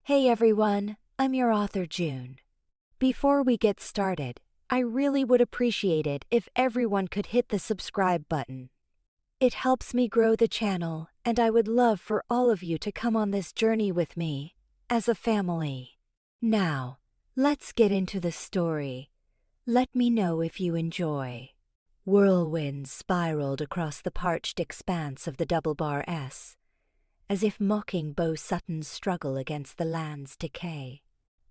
Hey everyone, I'm your author June. Before we get started, I really would appreciate it if everyone could hit the subscribe button. It helps me grow the channel, and I would love for all of you to come on this journey with me, as a family. Now, let's get into the story. Let me know if you enjoy. Whirlwinds spiraled across the parched expanse of the double-bar S, as if mocking Beau Sutton's struggle against the land's decay.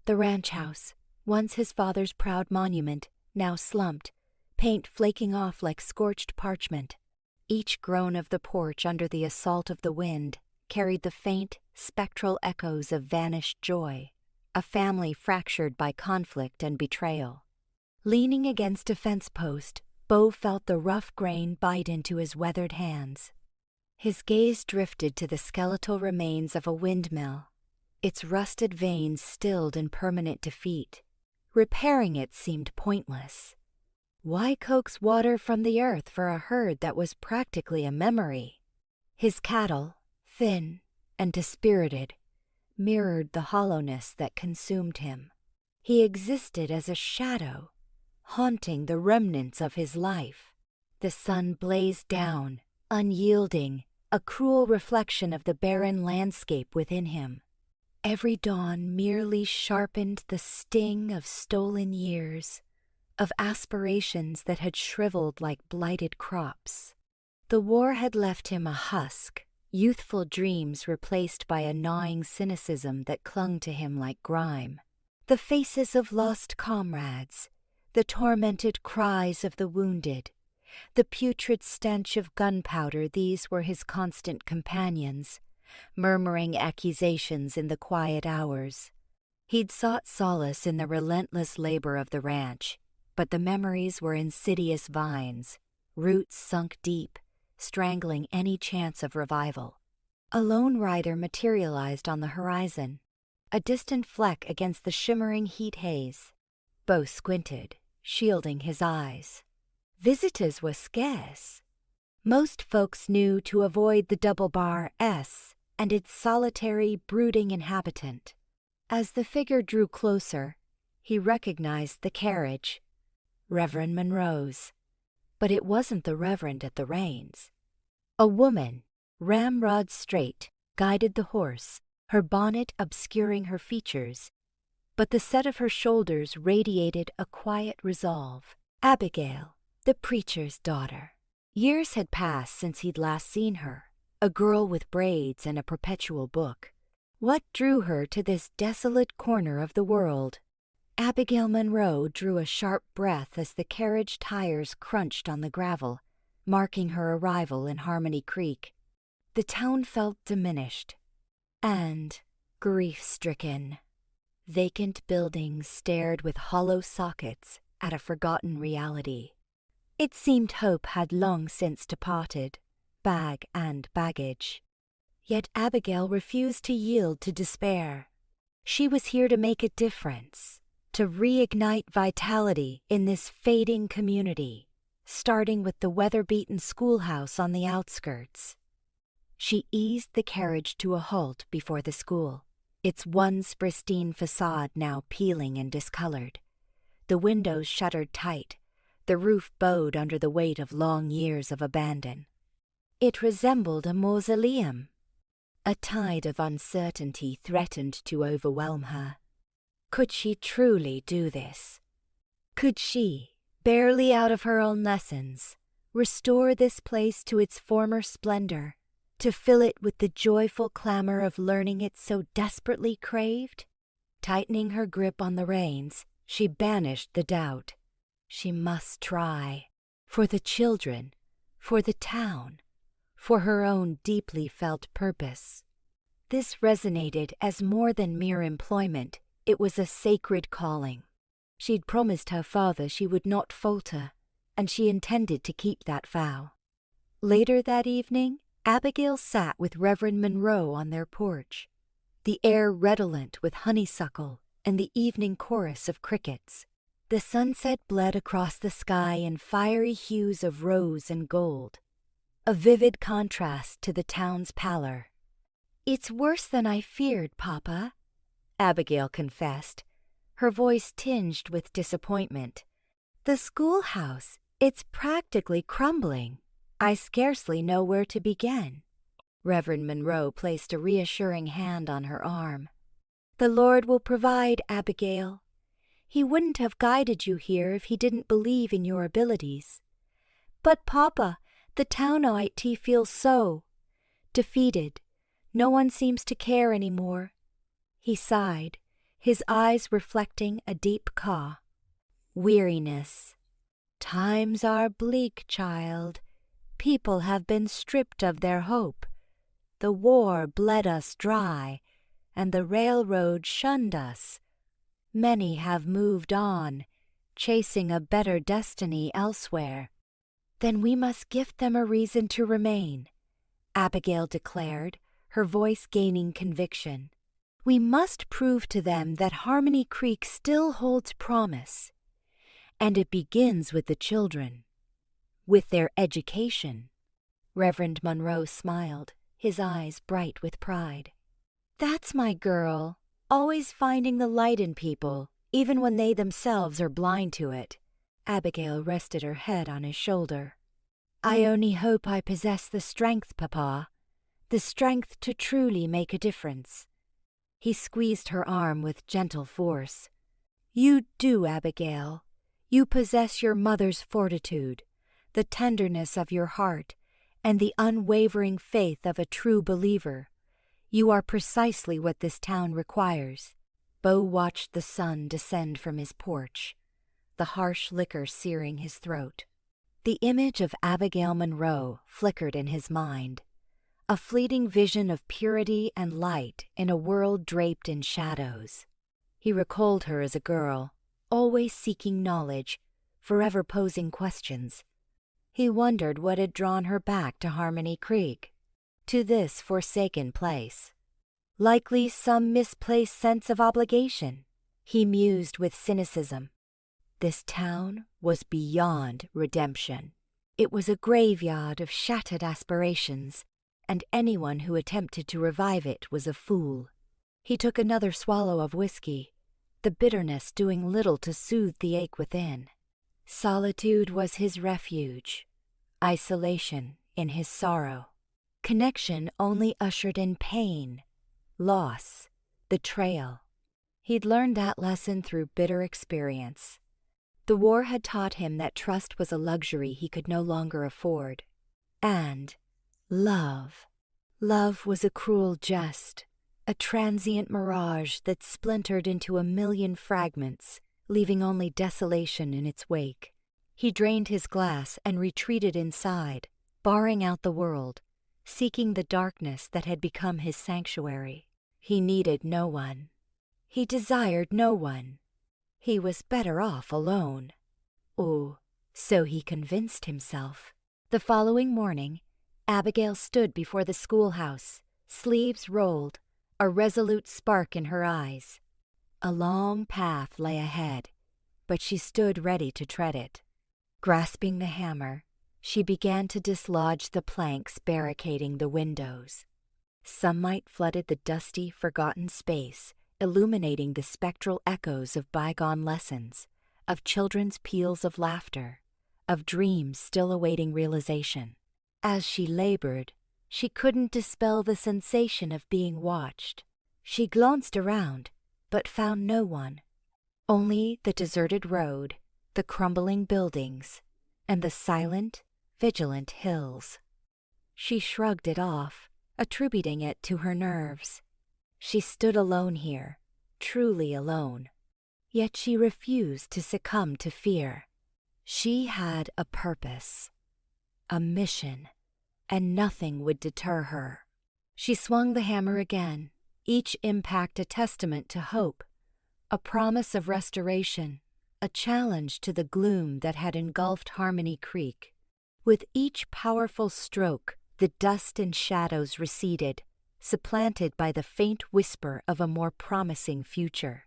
The ranch house, once his father's proud monument, now slumped, paint flaking off like scorched parchment. Each groan of the porch under the assault of the wind carried the faint, spectral echoes of vanished joy, a family fractured by conflict and betrayal. Leaning against a fence post, Beau felt the rough grain bite into his weathered hands. His gaze drifted to the skeletal remains of a windmill, its rusted vanes stilled in permanent defeat. Repairing it seemed pointless. Why coax water from the earth for a herd that was practically a memory? His cattle, thin and dispirited, mirrored the hollowness that consumed him. He existed as a shadow, haunting the remnants of his life. The sun blazed down, unyielding, a cruel reflection of the barren landscape within him. Every dawn merely sharpened the sting of stolen years, of aspirations that had shriveled like blighted crops. The war had left him a husk, youthful dreams replaced by a gnawing cynicism that clung to him like grime. The faces of lost comrades, the tormented cries of the wounded, the putrid stench of gunpowder, these were his constant companions, murmuring accusations in the quiet hours. He'd sought solace in the relentless labor of the ranch, but the memories were insidious vines, roots sunk deep, strangling any chance of revival. A lone rider materialized on the horizon, a distant fleck against the shimmering heat haze. Beau squinted, shielding his eyes. Visitors were scarce. Most folks knew to avoid the double-bar S and its solitary, brooding inhabitant. As the figure drew closer, he recognized the carriage, Reverend Monroe's. But it wasn't the Reverend at the reins. A woman, ramrod straight, guided the horse, her bonnet obscuring her features, but the set of her shoulders radiated a quiet resolve. Abigail, the preacher's daughter. Years had passed since he'd last seen her, a girl with braids and a perpetual book. What drew her to this desolate corner of the world? Abigail Monroe drew a sharp breath as the carriage tires crunched on the gravel, marking her arrival in Harmony Creek. The town felt diminished and grief-stricken. Vacant buildings stared with hollow sockets at a forgotten reality. It seemed hope had long since departed, bag and baggage. Yet Abigail refused to yield to despair. She was here to make a difference, to reignite vitality in this fading community, starting with the weather-beaten schoolhouse on the outskirts. She eased the carriage to a halt before the school, its once pristine facade now peeling and discolored. The windows shuttered tight, the roof bowed under the weight of long years of abandon. It resembled a mausoleum. A tide of uncertainty threatened to overwhelm her. Could she truly do this? Could she, barely out of her own lessons, restore this place to its former splendor, to fill it with the joyful clamor of learning it so desperately craved? Tightening her grip on the reins, she banished the doubt. She must try. For the children, for the town, for her own deeply felt purpose. This resonated as more than mere employment. It was a sacred calling. She'd promised her father she would not falter, and she intended to keep that vow. Later that evening, Abigail sat with Reverend Monroe on their porch, the air redolent with honeysuckle and the evening chorus of crickets. The sunset bled across the sky in fiery hues of rose and gold, a vivid contrast to the town's pallor. "It's worse than I feared, Papa," Abigail confessed, her voice tinged with disappointment. "The schoolhouse, it's practically crumbling. I scarcely know where to begin." Reverend Monroe placed a reassuring hand on her arm. "The Lord will provide, Abigail. He wouldn't have guided you here if he didn't believe in your abilities." "But, Papa, the town IT feels so defeated. No one seems to care anymore." He sighed, his eyes reflecting a deep caw. "Weariness. Times are bleak, child. People have been stripped of their hope. The war bled us dry, and the railroad shunned us. Many have moved on, chasing a better destiny elsewhere." "Then we must give them a reason to remain," Abigail declared, her voice gaining conviction. "We must prove to them that Harmony Creek still holds promise. And it begins with the children, with their education." Reverend Monroe smiled, his eyes bright with pride. "That's my girl, always finding the light in people, even when they themselves are blind to it." Abigail rested her head on his shoulder. "I only hope I possess the strength, Papa, the strength to truly make a difference." He squeezed her arm with gentle force. "You do, Abigail. You possess your mother's fortitude, the tenderness of your heart, and the unwavering faith of a true believer. You are precisely what this town requires." Beau watched the sun descend from his porch, the harsh liquor searing his throat. The image of Abigail Monroe flickered in his mind, a fleeting vision of purity and light in a world draped in shadows. He recalled her as a girl, always seeking knowledge, forever posing questions. He wondered what had drawn her back to Harmony Creek, to this forsaken place. Likely some misplaced sense of obligation, he mused with cynicism. This town was beyond redemption. It was a graveyard of shattered aspirations, and anyone who attempted to revive it was a fool. He took another swallow of whiskey, the bitterness doing little to soothe the ache within. Solitude was his refuge, isolation in his sorrow. Connection only ushered in pain, loss, betrayal. He'd learned that lesson through bitter experience. The war had taught him that trust was a luxury he could no longer afford. And love. Love was a cruel jest, a transient mirage that splintered into a million fragments, leaving only desolation in its wake. He drained his glass and retreated inside, barring out the world, seeking the darkness that had become his sanctuary. He needed no one. He desired no one. He was better off alone. Oh, so he convinced himself. The following morning, Abigail stood before the schoolhouse, sleeves rolled, a resolute spark in her eyes. A long path lay ahead, but she stood ready to tread it. Grasping the hammer, she began to dislodge the planks barricading the windows. Sunlight flooded the dusty, forgotten space, illuminating the spectral echoes of bygone lessons, of children's peals of laughter, of dreams still awaiting realization. As she labored, she couldn't dispel the sensation of being watched. She glanced around, but found no one. Only the deserted road, the crumbling buildings, and the silent, vigilant hills. She shrugged it off, attributing it to her nerves. She stood alone here, truly alone. Yet she refused to succumb to fear. She had a purpose, a mission, and nothing would deter her. She swung the hammer again, each impact a testament to hope, a promise of restoration, a challenge to the gloom that had engulfed Harmony Creek. With each powerful stroke, the dust and shadows receded, supplanted by the faint whisper of a more promising future.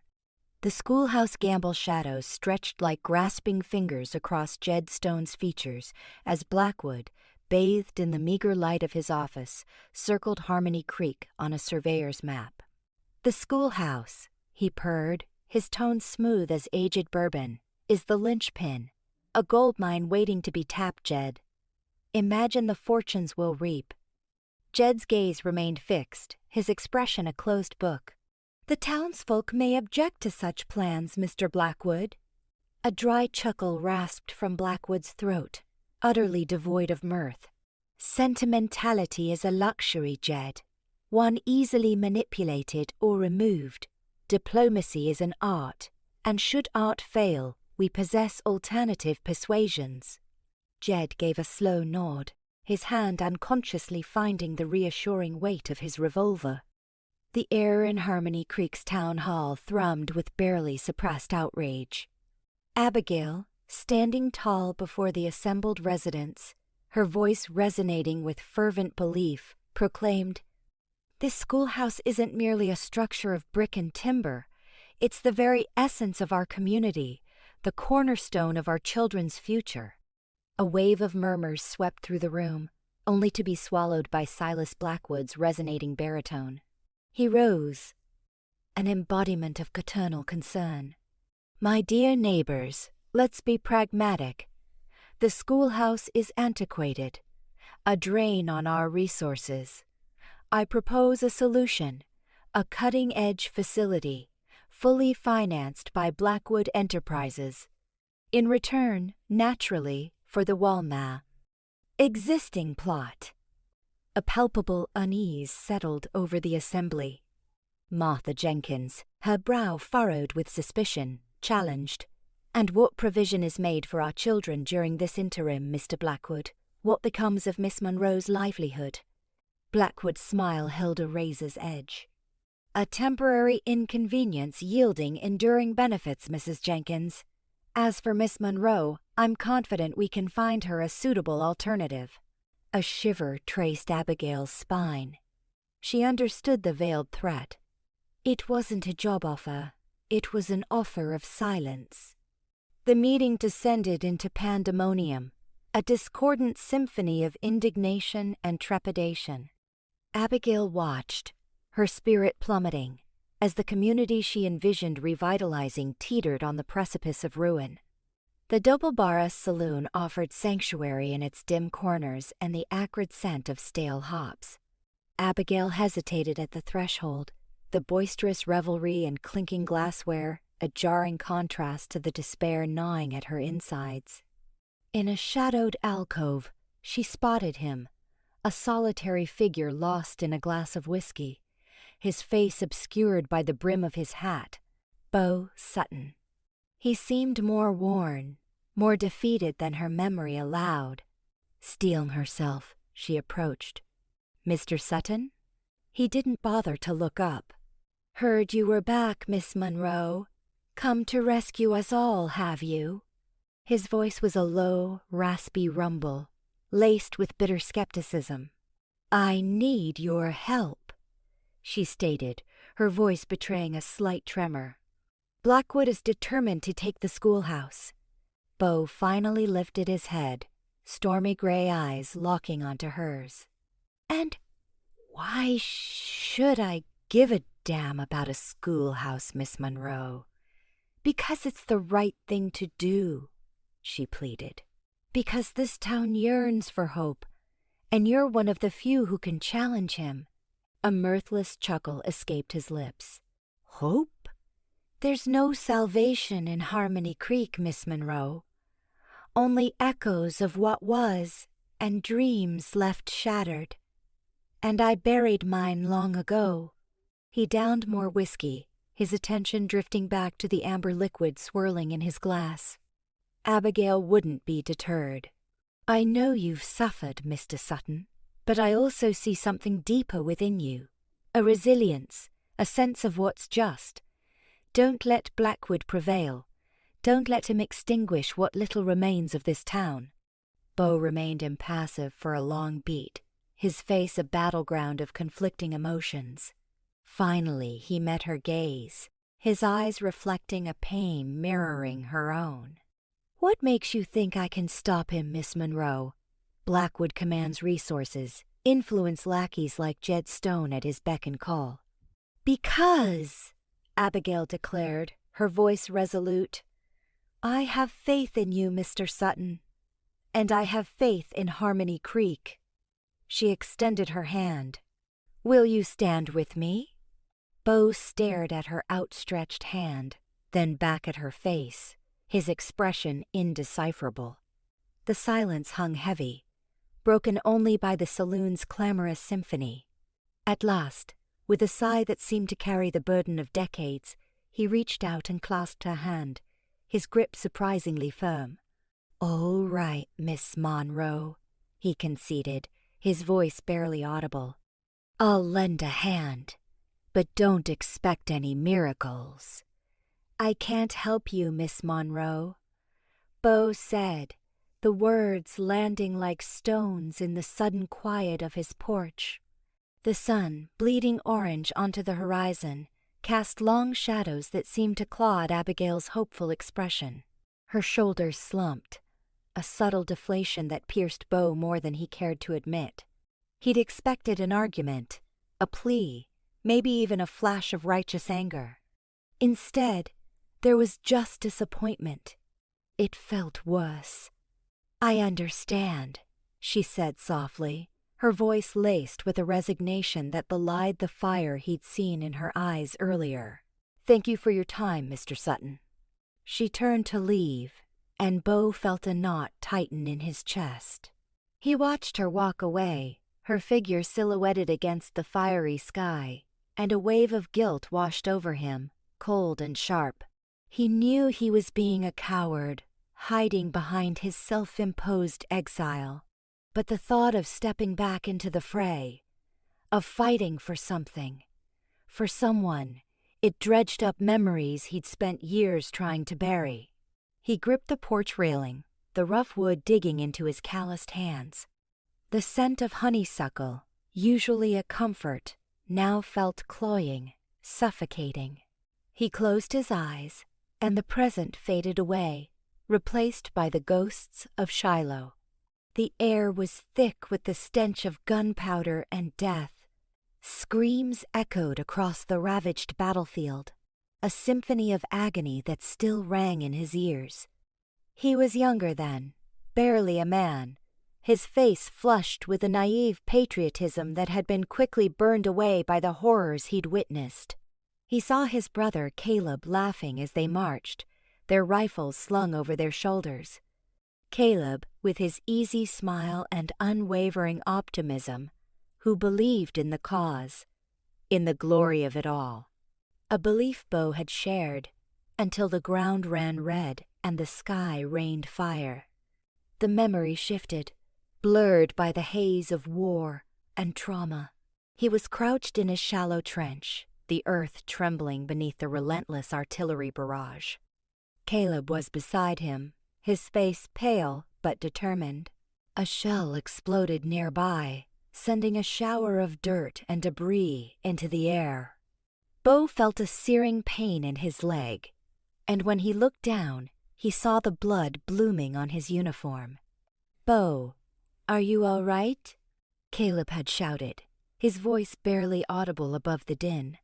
The schoolhouse gamble shadows stretched like grasping fingers across Jed Stone's features as Blackwood, bathed in the meager light of his office, circled Harmony Creek on a surveyor's map. "The schoolhouse," he purred, his tone smooth as aged bourbon, is the linchpin, a gold mine waiting to be tapped, Jed. Imagine the fortunes we'll reap. Jed's gaze remained fixed, his expression a closed book. The townsfolk may object to such plans, Mr. Blackwood. A dry chuckle rasped from Blackwood's throat, utterly devoid of mirth. Sentimentality is a luxury, Jed, one easily manipulated or removed. Diplomacy is an art, and should art fail, we possess alternative persuasions. Jed gave a slow nod, his hand unconsciously finding the reassuring weight of his revolver. The air in Harmony Creek's town hall thrummed with barely suppressed outrage. Abigail, standing tall before the assembled residents, her voice resonating with fervent belief, proclaimed, "This schoolhouse isn't merely a structure of brick and timber. It's the very essence of our community, the cornerstone of our children's future." A wave of murmurs swept through the room, only to be swallowed by Silas Blackwood's resonating baritone. He rose, an embodiment of paternal concern. "My dear neighbors, let's be pragmatic. The schoolhouse is antiquated, a drain on our resources. I propose a solution, a cutting-edge facility, fully financed by Blackwood Enterprises. In return, naturally, for the Walma. Existing plot." A palpable unease settled over the assembly. Martha Jenkins, her brow furrowed with suspicion, challenged, "And what provision is made for our children during this interim, Mr. Blackwood? What becomes of Miss Monroe's livelihood?" Blackwood's smile held a razor's edge. "A temporary inconvenience yielding enduring benefits, Mrs. Jenkins. As for Miss Monroe, I'm confident we can find her a suitable alternative." A shiver traced Abigail's spine. She understood the veiled threat. It wasn't a job offer, it was an offer of silence. The meeting descended into pandemonium, a discordant symphony of indignation and trepidation. Abigail watched, her spirit plummeting, as the community she envisioned revitalizing teetered on the precipice of ruin. The Double Barra saloon offered sanctuary in its dim corners and the acrid scent of stale hops. Abigail hesitated at the threshold, the boisterous revelry and clinking glassware a jarring contrast to the despair gnawing at her insides. In a shadowed alcove, she spotted him, a solitary figure lost in a glass of whiskey, his face obscured by the brim of his hat, Beau Sutton. He seemed more worn, more defeated than her memory allowed. Steeling herself, she approached. "Mr. Sutton?" He didn't bother to look up. "Heard you were back, Miss Monroe. Come to rescue us all, have you?" His voice was a low, raspy rumble, laced with bitter skepticism. "I need your help," she stated, her voice betraying a slight tremor. "Blackwood is determined to take the schoolhouse." Beau finally lifted his head, stormy gray eyes locking onto hers. "And why should I give a damn about a schoolhouse, Miss Monroe?" "Because it's the right thing to do," she pleaded. "Because this town yearns for hope, and you're one of the few who can challenge him." A mirthless chuckle escaped his lips. "Hope? There's no salvation in Harmony Creek, Miss Monroe. Only echoes of what was and dreams left shattered. And I buried mine long ago." He downed more whiskey, his attention drifting back to the amber liquid swirling in his glass. Abigail wouldn't be deterred. "I know you've suffered, Mr. Sutton, but I also see something deeper within you, a resilience, a sense of what's just. Don't let Blackwood prevail. Don't let him extinguish what little remains of this town." Beau remained impassive for a long beat, his face a battleground of conflicting emotions. Finally, he met her gaze, his eyes reflecting a pain mirroring her own. "What makes you think I can stop him, Miss Monroe? Blackwood commands resources, influence lackeys like Jed Stone at his beck and call." "Because," Abigail declared, her voice resolute. "I have faith in you, Mr. Sutton. And I have faith in Harmony Creek." She extended her hand. "Will you stand with me?" Beau stared at her outstretched hand, then back at her face, his expression indecipherable. The silence hung heavy, broken only by the saloon's clamorous symphony. At last, with a sigh that seemed to carry the burden of decades, he reached out and clasped her hand, his grip surprisingly firm. "All right, Miss Monroe," he conceded, his voice barely audible. "I'll lend a hand, but don't expect any miracles." "I can't help you, Miss Monroe," Beau said, the words landing like stones in the sudden quiet of his porch. The sun, bleeding orange onto the horizon, cast long shadows that seemed to claw at Abigail's hopeful expression. Her shoulders slumped, a subtle deflation that pierced Beau more than he cared to admit. He'd expected an argument, a plea, maybe even a flash of righteous anger. Instead, there was just disappointment. It felt worse. "I understand," she said softly, her voice laced with a resignation that belied the fire he'd seen in her eyes earlier. "Thank you for your time, Mr. Sutton." She turned to leave, and Beau felt a knot tighten in his chest. He watched her walk away, her figure silhouetted against the fiery sky, and a wave of guilt washed over him, cold and sharp. He knew he was being a coward, hiding behind his self-imposed exile. But the thought of stepping back into the fray, of fighting for something, for someone, it dredged up memories he'd spent years trying to bury. He gripped the porch railing, the rough wood digging into his calloused hands. The scent of honeysuckle, usually a comfort, now felt cloying, suffocating. He closed his eyes, and the present faded away, replaced by the ghosts of Shiloh. The air was thick with the stench of gunpowder and death. Screams echoed across the ravaged battlefield, a symphony of agony that still rang in his ears. He was younger then, barely a man, his face flushed with a naive patriotism that had been quickly burned away by the horrors he'd witnessed. He saw his brother Caleb laughing as they marched, their rifles slung over their shoulders. Caleb, with his easy smile and unwavering optimism, who believed in the cause, in the glory of it all. A belief Beau had shared, until the ground ran red and the sky rained fire. The memory shifted, blurred by the haze of war and trauma. He was crouched in a shallow trench, the earth trembling beneath the relentless artillery barrage. Caleb was beside him, his face pale but determined. A shell exploded nearby, sending a shower of dirt and debris into the air. Beau felt a searing pain in his leg, and when he looked down, he saw the blood blooming on his uniform. "Beau, are you all right?" Caleb had shouted, his voice barely audible above the din.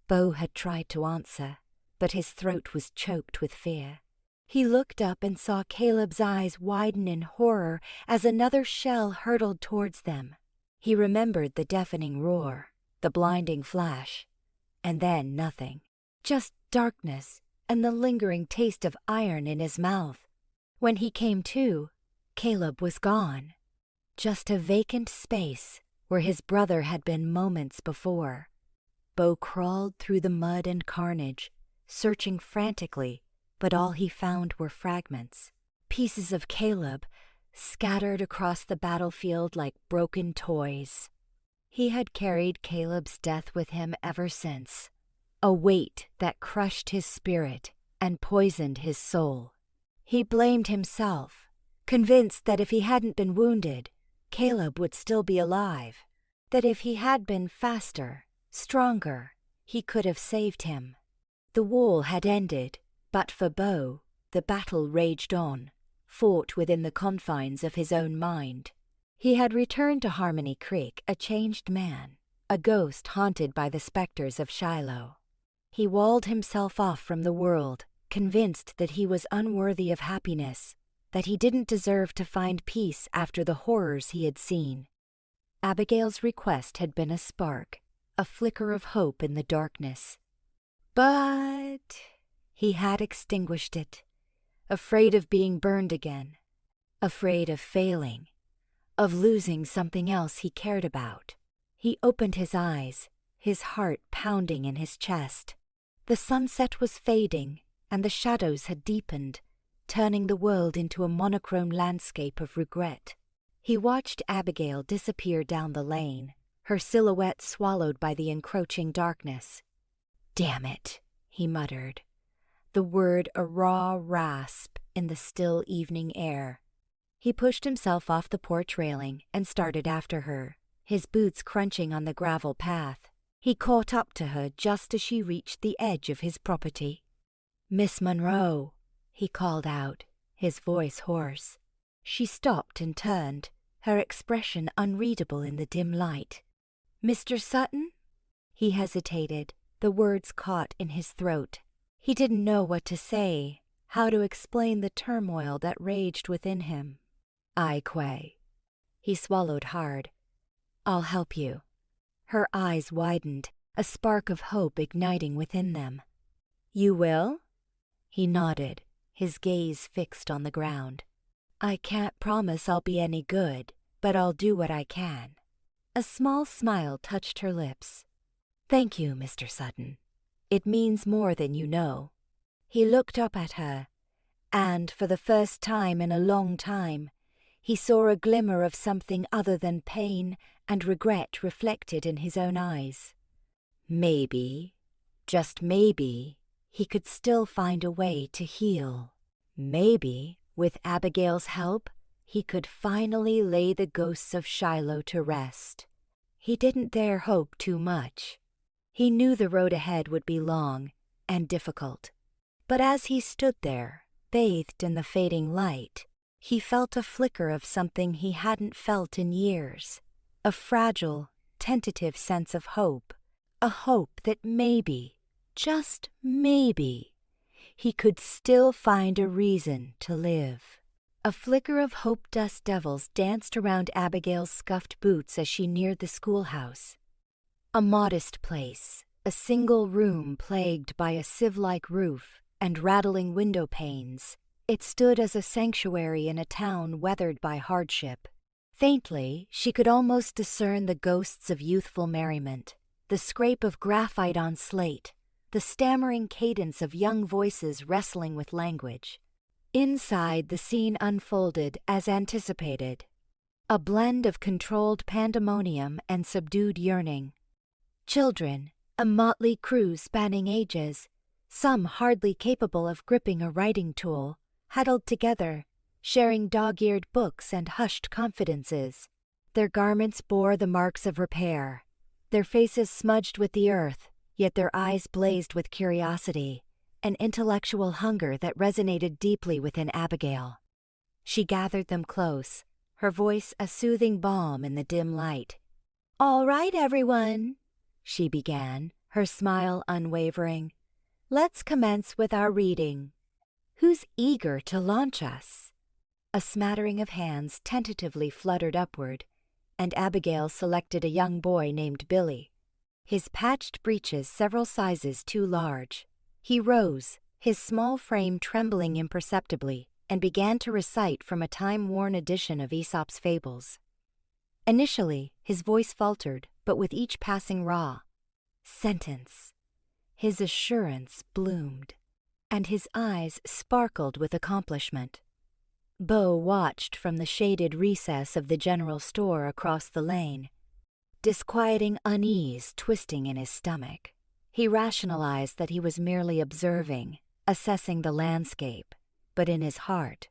Beau had tried to answer, but his throat was choked with fear. He looked up and saw Caleb's eyes widen in horror as another shell hurtled towards them. He remembered the deafening roar, the blinding flash, and then nothing. Just darkness and the lingering taste of iron in his mouth. When he came to, Caleb was gone. Just a vacant space where his brother had been moments before. Beau crawled through the mud and carnage, searching frantically, but all he found were fragments, pieces of Caleb, scattered across the battlefield like broken toys. He had carried Caleb's death with him ever since, a weight that crushed his spirit and poisoned his soul. He blamed himself, convinced that if he hadn't been wounded, Caleb would still be alive, that if he had been faster, stronger, he could have saved him. The war had ended, but for Beau, the battle raged on, fought within the confines of his own mind. He had returned to Harmony Creek a changed man, a ghost haunted by the specters of Shiloh. He walled himself off from the world, convinced that he was unworthy of happiness, that he didn't deserve to find peace after the horrors he had seen. Abigail's request had been a spark, a flicker of hope in the darkness. But he had extinguished it, afraid of being burned again, afraid of failing, of losing something else he cared about. He opened his eyes, his heart pounding in his chest. The sunset was fading, and the shadows had deepened, turning the world into a monochrome landscape of regret. He watched Abigail disappear down the lane, her silhouette swallowed by the encroaching darkness. "Damn it," he muttered, the word a raw rasp in the still evening air. He pushed himself off the porch railing and started after her, his boots crunching on the gravel path. He caught up to her just as she reached the edge of his property. "Miss Monroe," he called out, his voice hoarse. She stopped and turned, her expression unreadable in the dim light. "Mr. Sutton?" He hesitated, the words caught in his throat. He didn't know what to say, how to explain the turmoil that raged within him. "I quay." He swallowed hard. "I'll help you." Her eyes widened, a spark of hope igniting within them. "You will?" He nodded, his gaze fixed on the ground. "I can't promise I'll be any good, but I'll do what I can." A small smile touched her lips. "Thank you, Mr. Sutton. It means more than you know." He looked up at her, and for the first time in a long time, he saw a glimmer of something other than pain and regret reflected in his own eyes. Maybe, just maybe, he could still find a way to heal. Maybe, with Abigail's help, he could finally lay the ghosts of Shiloh to rest. He didn't dare hope too much. He knew the road ahead would be long and difficult. But as he stood there, bathed in the fading light, he felt a flicker of something he hadn't felt in years, a fragile, tentative sense of hope, a hope that maybe, just maybe, he could still find a reason to live. A flicker of hope-dust devils danced around Abigail's scuffed boots as she neared the schoolhouse. A modest place, a single room plagued by a sieve-like roof and rattling window panes, it stood as a sanctuary in a town weathered by hardship. Faintly, she could almost discern the ghosts of youthful merriment, the scrape of graphite on slate, the stammering cadence of young voices wrestling with language. Inside, the scene unfolded as anticipated, a blend of controlled pandemonium and subdued yearning. Children, a motley crew spanning ages, some hardly capable of gripping a writing tool, huddled together, sharing dog-eared books and hushed confidences. Their garments bore the marks of repair, their faces smudged with the earth, yet their eyes blazed with curiosity, an intellectual hunger that resonated deeply within Abigail. She gathered them close, her voice a soothing balm in the dim light. "All right, everyone," she began, her smile unwavering. "Let's commence with our reading. Who's eager to launch us?" A smattering of hands tentatively fluttered upward, and Abigail selected a young boy named Billy, his patched breeches several sizes too large. He rose, his small frame trembling imperceptibly, and began to recite from a time-worn edition of Aesop's Fables. Initially, his voice faltered, but with each passing sentence, his assurance bloomed, and his eyes sparkled with accomplishment. Beau watched from the shaded recess of the general store across the lane, disquieting unease twisting in his stomach. He rationalized that he was merely observing, assessing the landscape, but in his heart,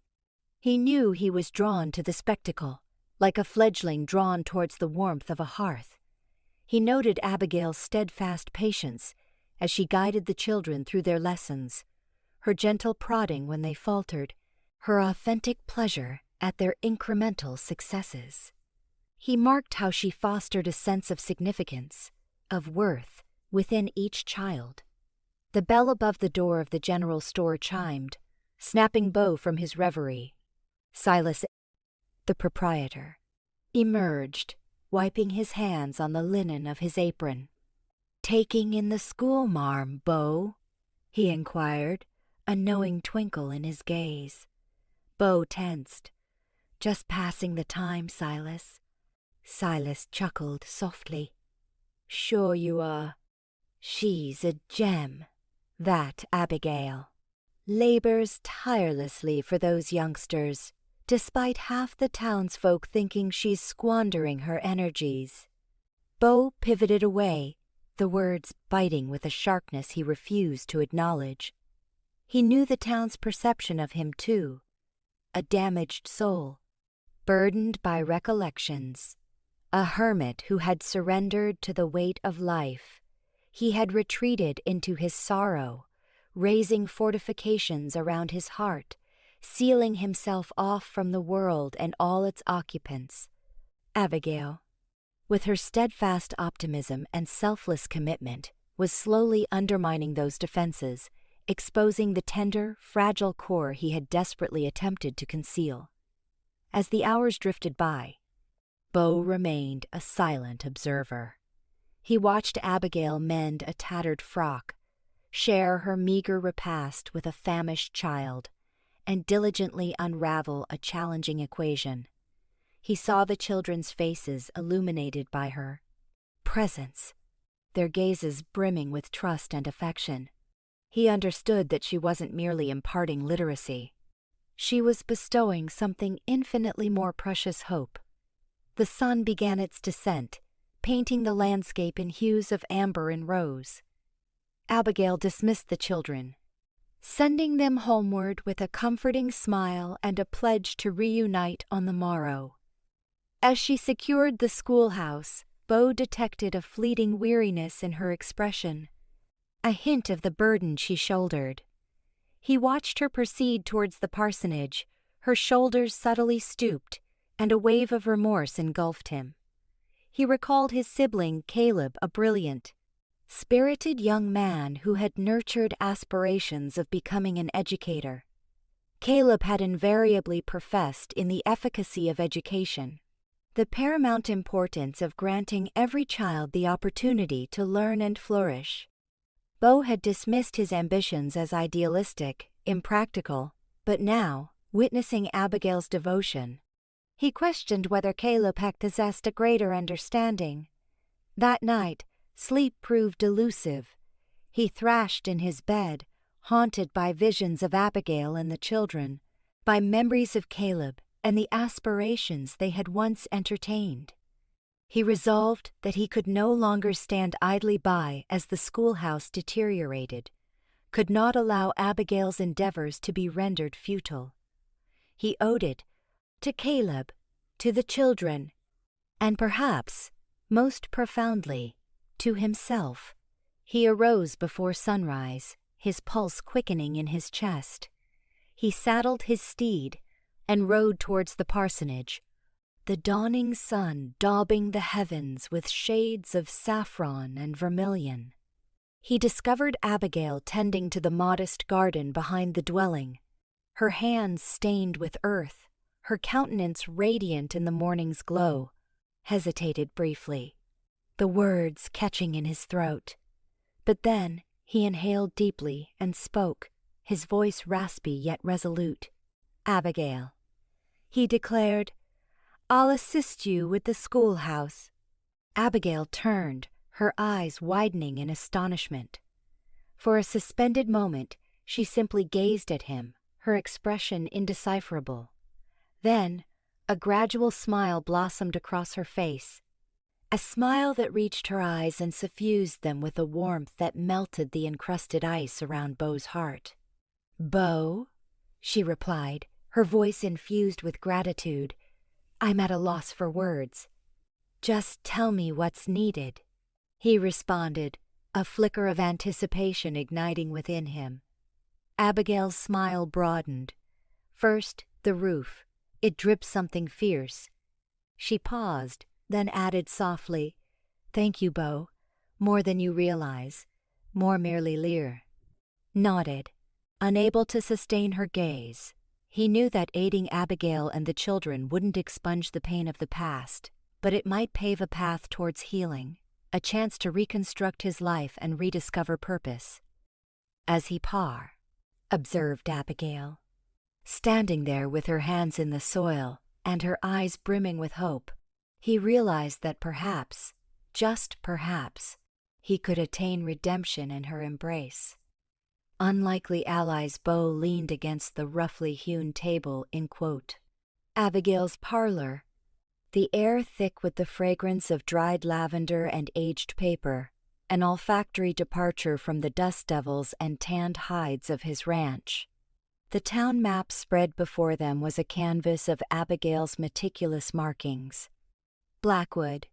he knew he was drawn to the spectacle, like a fledgling drawn towards the warmth of a hearth. He noted Abigail's steadfast patience as she guided the children through their lessons, her gentle prodding when they faltered, her authentic pleasure at their incremental successes. He marked how she fostered a sense of significance, of worth, within each child. The bell above the door of the general store chimed, snapping Beau from his reverie. Silas, the proprietor, emerged, wiping his hands on the linen of his apron. "Taking in the school, marm, Beau?" he inquired, a knowing twinkle in his gaze. Beau tensed. "Just passing the time, Silas." Silas chuckled softly. "Sure you are. She's a gem, that Abigail. Labors tirelessly for those youngsters, despite half the townsfolk thinking she's squandering her energies." Beau pivoted away, the words biting with a sharpness he refused to acknowledge. He knew the town's perception of him, too. A damaged soul, burdened by recollections. A hermit who had surrendered to the weight of life. He had retreated into his sorrow, raising fortifications around his heart, sealing himself off from the world and all its occupants. Abigail, with her steadfast optimism and selfless commitment, was slowly undermining those defenses, exposing the tender, fragile core he had desperately attempted to conceal. As the hours drifted by, Beau remained a silent observer. He watched Abigail mend a tattered frock, share her meager repast with a famished child, and diligently unravel a challenging equation. He saw the children's faces illuminated by her presence, their gazes brimming with trust and affection. He understood that she wasn't merely imparting literacy. She was bestowing something infinitely more precious: hope. The sun began its descent, painting the landscape in hues of amber and rose. Abigail dismissed the children, sending them homeward with a comforting smile and a pledge to reunite on the morrow. As she secured the schoolhouse, Beau detected a fleeting weariness in her expression, a hint of the burden she shouldered. He watched her proceed towards the parsonage, her shoulders subtly stooped, and a wave of remorse engulfed him. He recalled his sibling Caleb, a brilliant, spirited young man who had nurtured aspirations of becoming an educator. Caleb had invariably professed in the efficacy of education, the paramount importance of granting every child the opportunity to learn and flourish. Beau had dismissed his ambitions as idealistic, impractical, but now, witnessing Abigail's devotion, he questioned whether Caleb had possessed a greater understanding. That night, sleep proved elusive. He thrashed in his bed, haunted by visions of Abigail and the children, by memories of Caleb and the aspirations they had once entertained. He resolved that he could no longer stand idly by as the schoolhouse deteriorated, could not allow Abigail's endeavors to be rendered futile. He owed it to Caleb, to the children, and perhaps, most profoundly, to himself. He arose before sunrise, his pulse quickening in his chest. He saddled his steed and rode towards the parsonage, the dawning sun daubing the heavens with shades of saffron and vermilion. He discovered Abigail tending to the modest garden behind the dwelling, her hands stained with earth, her countenance radiant in the morning's glow, hesitated briefly, the words catching in his throat. But then he inhaled deeply and spoke, his voice raspy yet resolute. "Abigail," he declared, "I'll assist you with the schoolhouse." Abigail turned, her eyes widening in astonishment. For a suspended moment, she simply gazed at him, her expression indecipherable. Then, a gradual smile blossomed across her face, a smile that reached her eyes and suffused them with a warmth that melted the encrusted ice around Beau's heart. "Beau," she replied, her voice infused with gratitude, "I'm at a loss for words." "Just tell me what's needed," he responded, a flicker of anticipation igniting within him. Abigail's smile broadened. First, the roof. It dripped something fierce. She paused, then added softly, "Thank you, Beau. More than you realize. More merely Lear." nodded, unable to sustain her gaze. He knew that aiding Abigail and the children wouldn't expunge the pain of the past, but it might pave a path towards healing, a chance to reconstruct his life and rediscover purpose. As he observed Abigail, standing there with her hands in the soil and her eyes brimming with hope, he realized that perhaps, just perhaps, he could attain redemption in her embrace. Unlikely allies, Beau leaned against the roughly hewn table in Abigail's parlor, the air thick with the fragrance of dried lavender and aged paper, an olfactory departure from the dust devils and tanned hides of his ranch. The town map spread before them was a canvas of Abigail's meticulous markings. Blackwood,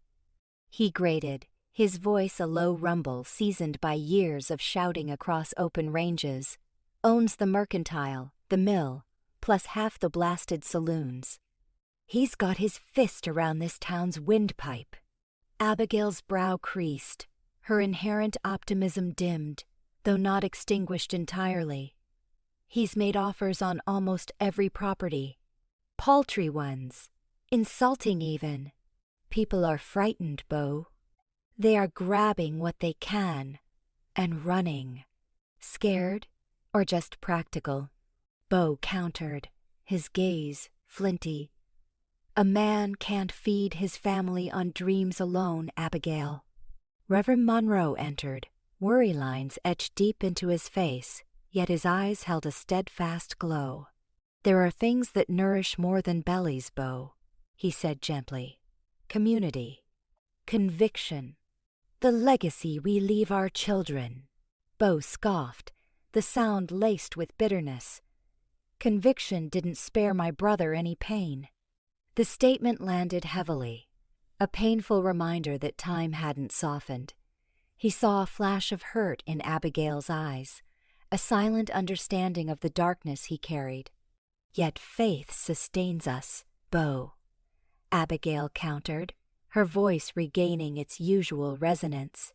he grated, his voice a low rumble seasoned by years of shouting across open ranges, owns the mercantile, the mill, plus half the blasted saloons. He's got his fist around this town's windpipe. Abigail's brow creased, her inherent optimism dimmed, though not extinguished entirely. He's made offers on almost every property. Paltry ones. Insulting even. People are frightened, Beau. They are grabbing what they can and running. Scared or just practical? Beau countered, his gaze flinty. A man can't feed his family on dreams alone, Abigail. Reverend Monroe entered, worry lines etched deep into his face, yet his eyes held a steadfast glow. There are things that nourish more than bellies, Beau, he said gently. Community. Conviction. The legacy we leave our children. Beau scoffed, the sound laced with bitterness. Conviction didn't spare my brother any pain. The statement landed heavily, a painful reminder that time hadn't softened. He saw a flash of hurt in Abigail's eyes, a silent understanding of the darkness he carried. Yet faith sustains us, Beau, Abigail countered, her voice regaining its usual resonance.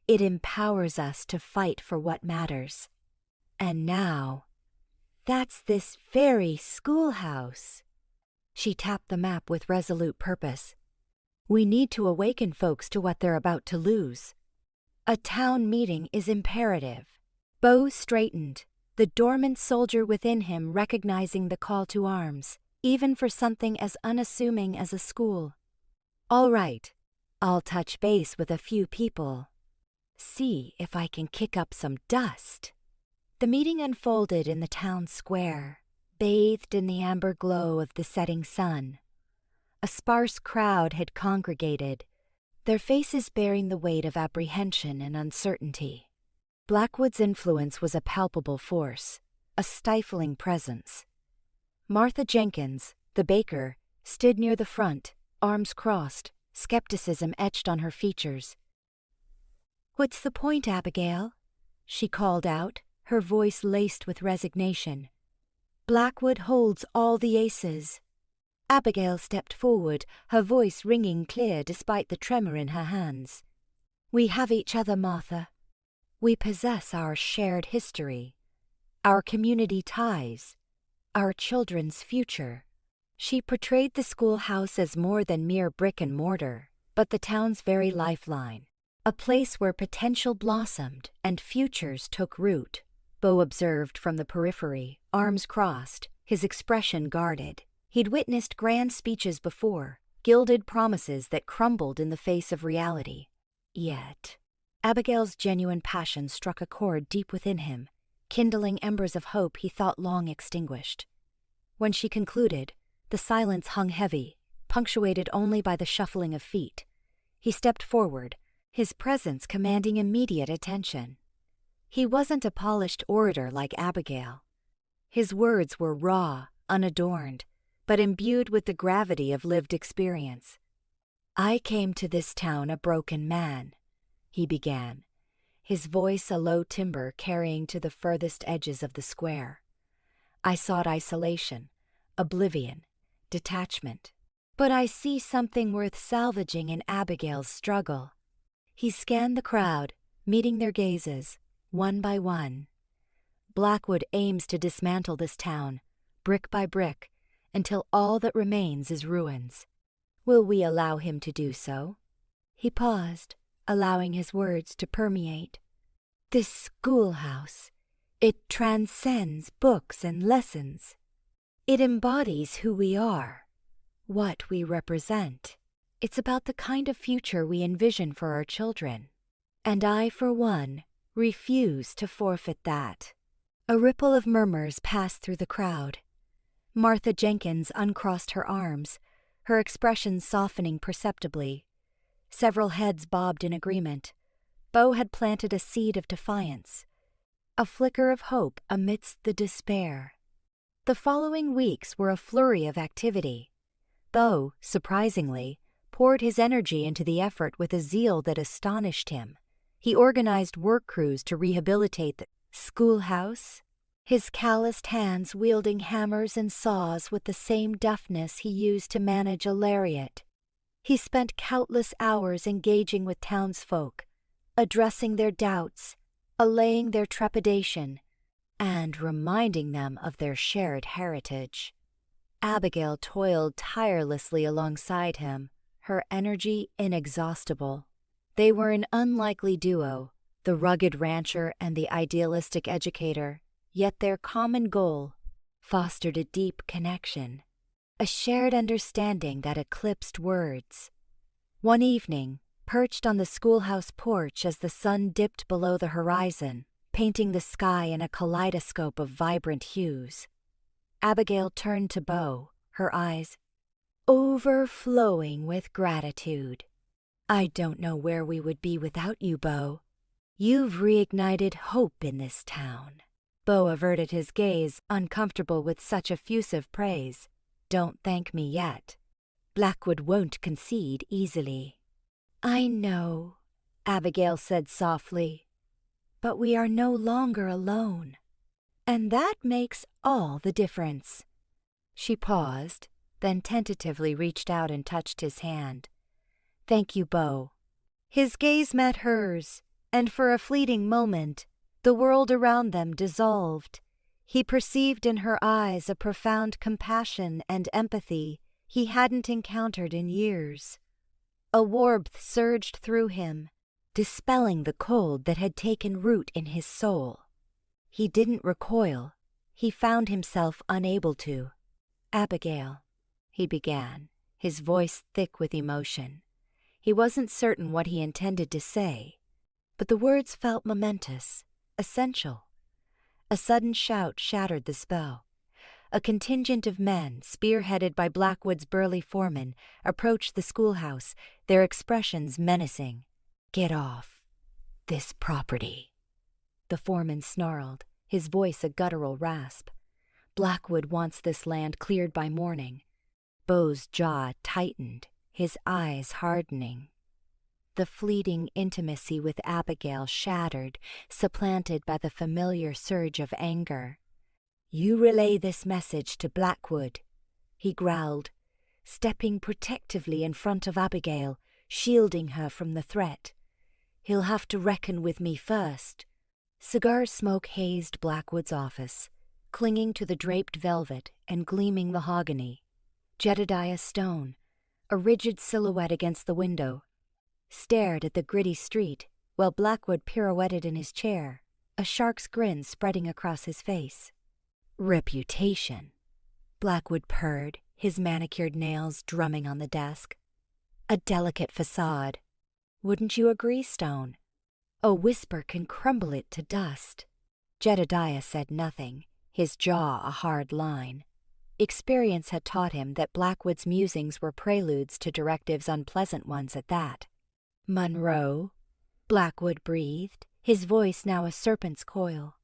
It empowers us to fight for what matters. And now, that's this very schoolhouse. She tapped the map with resolute purpose. We need to awaken folks to what they're about to lose. A town meeting is imperative. Beau straightened, the dormant soldier within him recognizing the call to arms, even for something as unassuming as a school. All right, I'll touch base with a few people. See if I can kick up some dust. The meeting unfolded in the town square, bathed in the amber glow of the setting sun. A sparse crowd had congregated, their faces bearing the weight of apprehension and uncertainty. Blackwood's influence was a palpable force, a stifling presence. Martha Jenkins, the baker, stood near the front, arms crossed, skepticism etched on her features. "What's the point, Abigail?" she called out, her voice laced with resignation. "Blackwood holds all the aces." Abigail stepped forward, her voice ringing clear despite the tremor in her hands. "We have each other, Martha. We possess our shared history, our community ties, our children's future." She portrayed the schoolhouse as more than mere brick and mortar, but the town's very lifeline, a place where potential blossomed and futures took root. Beau observed from the periphery, arms crossed, his expression guarded. He'd witnessed grand speeches before, gilded promises that crumbled in the face of reality. Yet, Abigail's genuine passion struck a chord deep within him, kindling embers of hope he thought long extinguished. When she concluded, the silence hung heavy, punctuated only by the shuffling of feet. He stepped forward, his presence commanding immediate attention. He wasn't a polished orator like Abigail. His words were raw, unadorned, but imbued with the gravity of lived experience. "I came to this town a broken man," he began, his voice a low timbre carrying to the furthest edges of the square. "I sought isolation, oblivion, detachment. But I see something worth salvaging in Abigail's struggle." He scanned the crowd, meeting their gazes, one by one. Blackwood aims to dismantle this town, brick by brick, until all that remains is ruins. Will we allow him to do so?" He paused, allowing his words to permeate. "This schoolhouse, it transcends books and lessons. It embodies who we are, what we represent. It's about the kind of future we envision for our children. And I, for one, refuse to forfeit that." A ripple of murmurs passed through the crowd. Martha Jenkins uncrossed her arms, her expression softening perceptibly. Several heads bobbed in agreement. Beau had planted a seed of defiance, a flicker of hope amidst the despair. The following weeks were a flurry of activity. Beau, surprisingly, poured his energy into the effort with a zeal that astonished him. He organized work crews to rehabilitate the schoolhouse, his calloused hands wielding hammers and saws with the same deftness he used to manage a lariat. He spent countless hours engaging with townsfolk, addressing their doubts, allaying their trepidation, and reminding them of their shared heritage. Abigail toiled tirelessly alongside him, her energy inexhaustible. They were an unlikely duo, the rugged rancher and the idealistic educator, yet their common goal fostered a deep connection, a shared understanding that eclipsed words. One evening, perched on the schoolhouse porch as the sun dipped below the horizon, painting the sky in a kaleidoscope of vibrant hues, Abigail turned to Beau, her eyes overflowing with gratitude. "I don't know where we would be without you, Beau. You've reignited hope in this town." Beau averted his gaze, uncomfortable with such effusive praise. "Don't thank me yet. Blackwood won't concede easily." "I know," Abigail said softly, "but we are no longer alone. And that makes all the difference." She paused, then tentatively reached out and touched his hand. "Thank you, Beau." His gaze met hers, and for a fleeting moment, the world around them dissolved. He perceived in her eyes a profound compassion and empathy he hadn't encountered in years. A warmth surged through him, dispelling the cold that had taken root in his soul. He didn't recoil. He found himself unable to. "Abigail," he began, his voice thick with emotion. He wasn't certain what he intended to say, but the words felt momentous, essential. A sudden shout shattered the spell. A contingent of men, spearheaded by Blackwood's burly foreman, approached the schoolhouse, their expressions menacing. "Get off this property," the foreman snarled, his voice a guttural rasp. "Blackwood wants this land cleared by morning." Beau's jaw tightened, his eyes hardening. The fleeting intimacy with Abigail shattered, supplanted by the familiar surge of anger. "You relay this message to Blackwood," he growled, stepping protectively in front of Abigail, shielding her from the threat. "He'll have to reckon with me first." Cigar smoke hazed Blackwood's office, clinging to the draped velvet and gleaming mahogany. Jedediah Stone, a rigid silhouette against the window, stared at the gritty street while Blackwood pirouetted in his chair, a shark's grin spreading across his face. "Reputation," Blackwood purred, his manicured nails drumming on the desk. "A delicate facade. Wouldn't you agree, Stone? A whisper can crumble it to dust." Jedediah said nothing, his jaw a hard line. Experience had taught him that Blackwood's musings were preludes to directives, unpleasant ones at that. "Monroe," Blackwood breathed, his voice now a serpent's coil.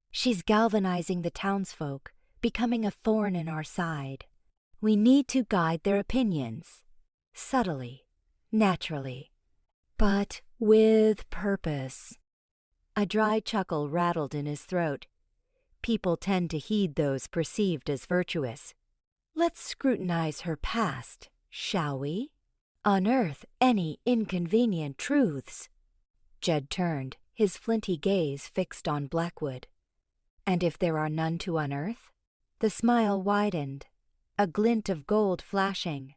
"She's galvanizing the townsfolk, becoming a thorn in our side. We need to guide their opinions, subtly, naturally, but with purpose." A dry chuckle rattled in his throat. People tend to heed those perceived as virtuous. "Let's scrutinize her past, shall we? Unearth any inconvenient truths." Jed turned, his flinty gaze fixed on Blackwood. And if there are none to unearth? The smile widened, a glint of gold flashing.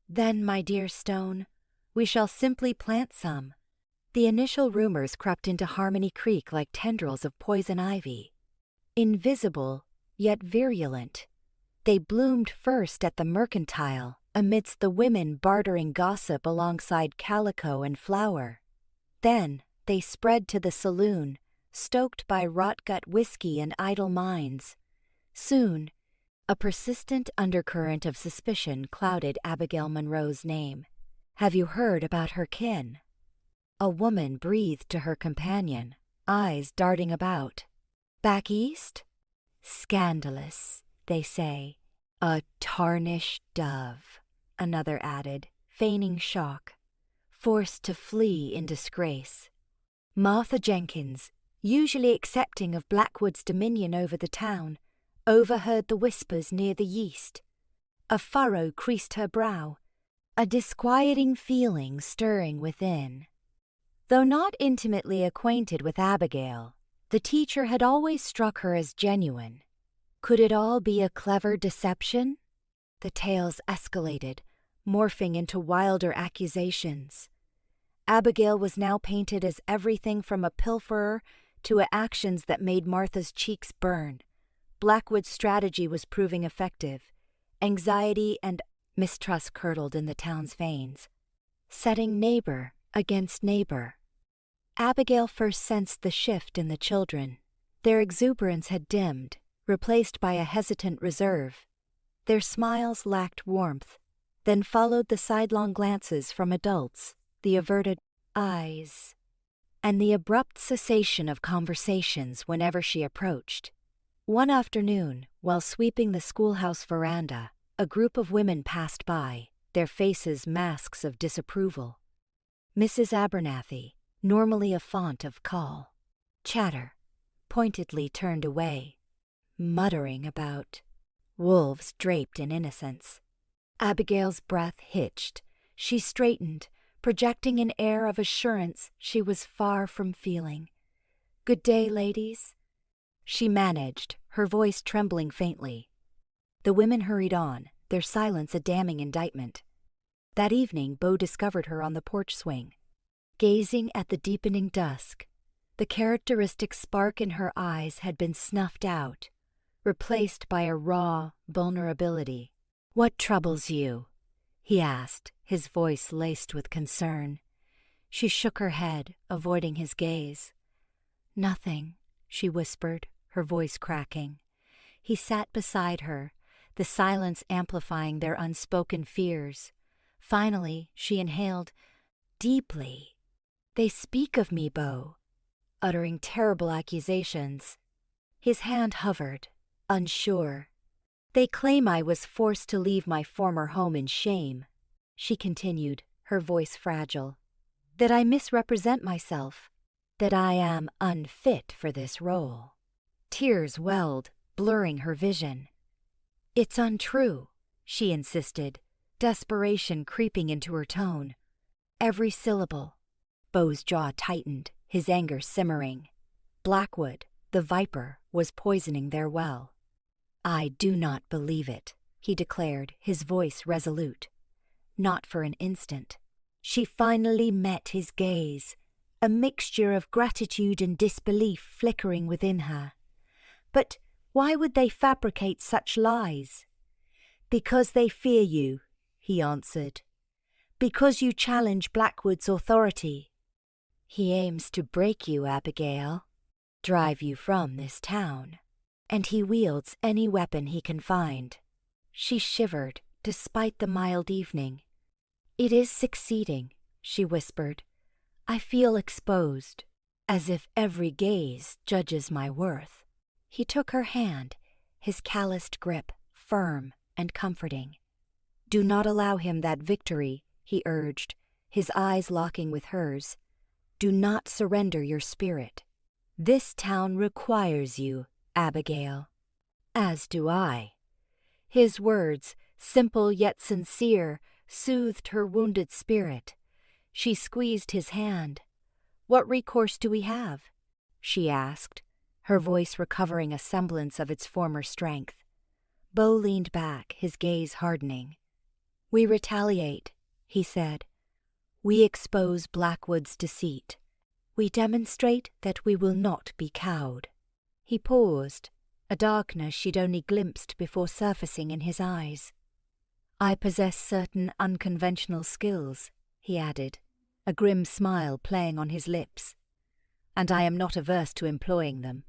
Then, my dear Stone, we shall simply plant some. The initial rumors crept into Harmony Creek like tendrils of poison ivy. Invisible, yet virulent. They bloomed first at the mercantile, amidst the women bartering gossip alongside calico and flour. Then they spread to the saloon, stoked by rot-gut whiskey and idle minds. Soon, a persistent undercurrent of suspicion clouded Abigail Monroe's name. Have you heard about her kin? A woman breathed to her companion, eyes darting about. Back east? Scandalous, they say. A tarnished dove, another added, feigning shock. Forced to flee in disgrace. Martha Jenkins, usually accepting of Blackwood's dominion over the town, overheard the whispers near the yeast. A furrow creased her brow, a disquieting feeling stirring within. Though not intimately acquainted with Abigail, the teacher had always struck her as genuine. Could it all be a clever deception? The tales escalated, morphing into wilder accusations. Abigail was now painted as everything from a pilferer to actions that made Martha's cheeks burn. Blackwood's strategy was proving effective. Anxiety and mistrust curdled in the town's veins, setting neighbor against neighbor. Abigail first sensed the shift in the children. Their exuberance had dimmed, replaced by a hesitant reserve. Their smiles lacked warmth. Then followed the sidelong glances from adults, the averted eyes, and the abrupt cessation of conversations whenever she approached. One afternoon, while sweeping the schoolhouse veranda, a group of women passed by, their faces masks of disapproval. Mrs. Abernathy, normally a font of call, chatter, pointedly turned away, muttering about wolves draped in innocence. Abigail's breath hitched. She straightened, projecting an air of assurance she was far from feeling. "Good day, ladies," she managed, her voice trembling faintly. The women hurried on, their silence a damning indictment. That evening Beau discovered her on the porch swing, gazing at the deepening dusk. The characteristic spark in her eyes had been snuffed out, replaced by a raw vulnerability. "What troubles you?" he asked, his voice laced with concern. She shook her head, avoiding his gaze. "Nothing," she whispered, her voice cracking. He sat beside her, the silence amplifying their unspoken fears. Finally, she inhaled deeply. "They speak of me, Beau," uttering terrible accusations. His hand hovered, unsure. "They claim I was forced to leave my former home in shame," she continued, her voice fragile. "That I misrepresent myself, that I am unfit for this role." Tears welled, blurring her vision. "It's untrue," she insisted, desperation creeping into her tone. Every syllable. Beau's jaw tightened, his anger simmering. Blackwood, the viper, was poisoning their well. "I do not believe it," he declared, his voice resolute. Not for an instant. She finally met his gaze, a mixture of gratitude and disbelief flickering within her. "But why would they fabricate such lies?" "Because they fear you," he answered. "Because you challenge Blackwood's authority." "He aims to break you, Abigail, drive you from this town, and he wields any weapon he can find." She shivered, despite the mild evening. "It is succeeding," she whispered. "I feel exposed, as if every gaze judges my worth." He took her hand, his calloused grip firm and comforting. "Do not allow him that victory," he urged, his eyes locking with hers. "Do not surrender your spirit. This town requires you, Abigail." "As do I." His words, simple yet sincere, soothed her wounded spirit. She squeezed his hand. "What recourse do we have?" she asked, her voice recovering a semblance of its former strength. Beau leaned back, his gaze hardening. "We retaliate," he said. "We expose Blackwood's deceit. We demonstrate that we will not be cowed." He paused, a darkness she'd only glimpsed before surfacing in his eyes. "I possess certain unconventional skills," he added, a grim smile playing on his lips, "and I am not averse to employing them."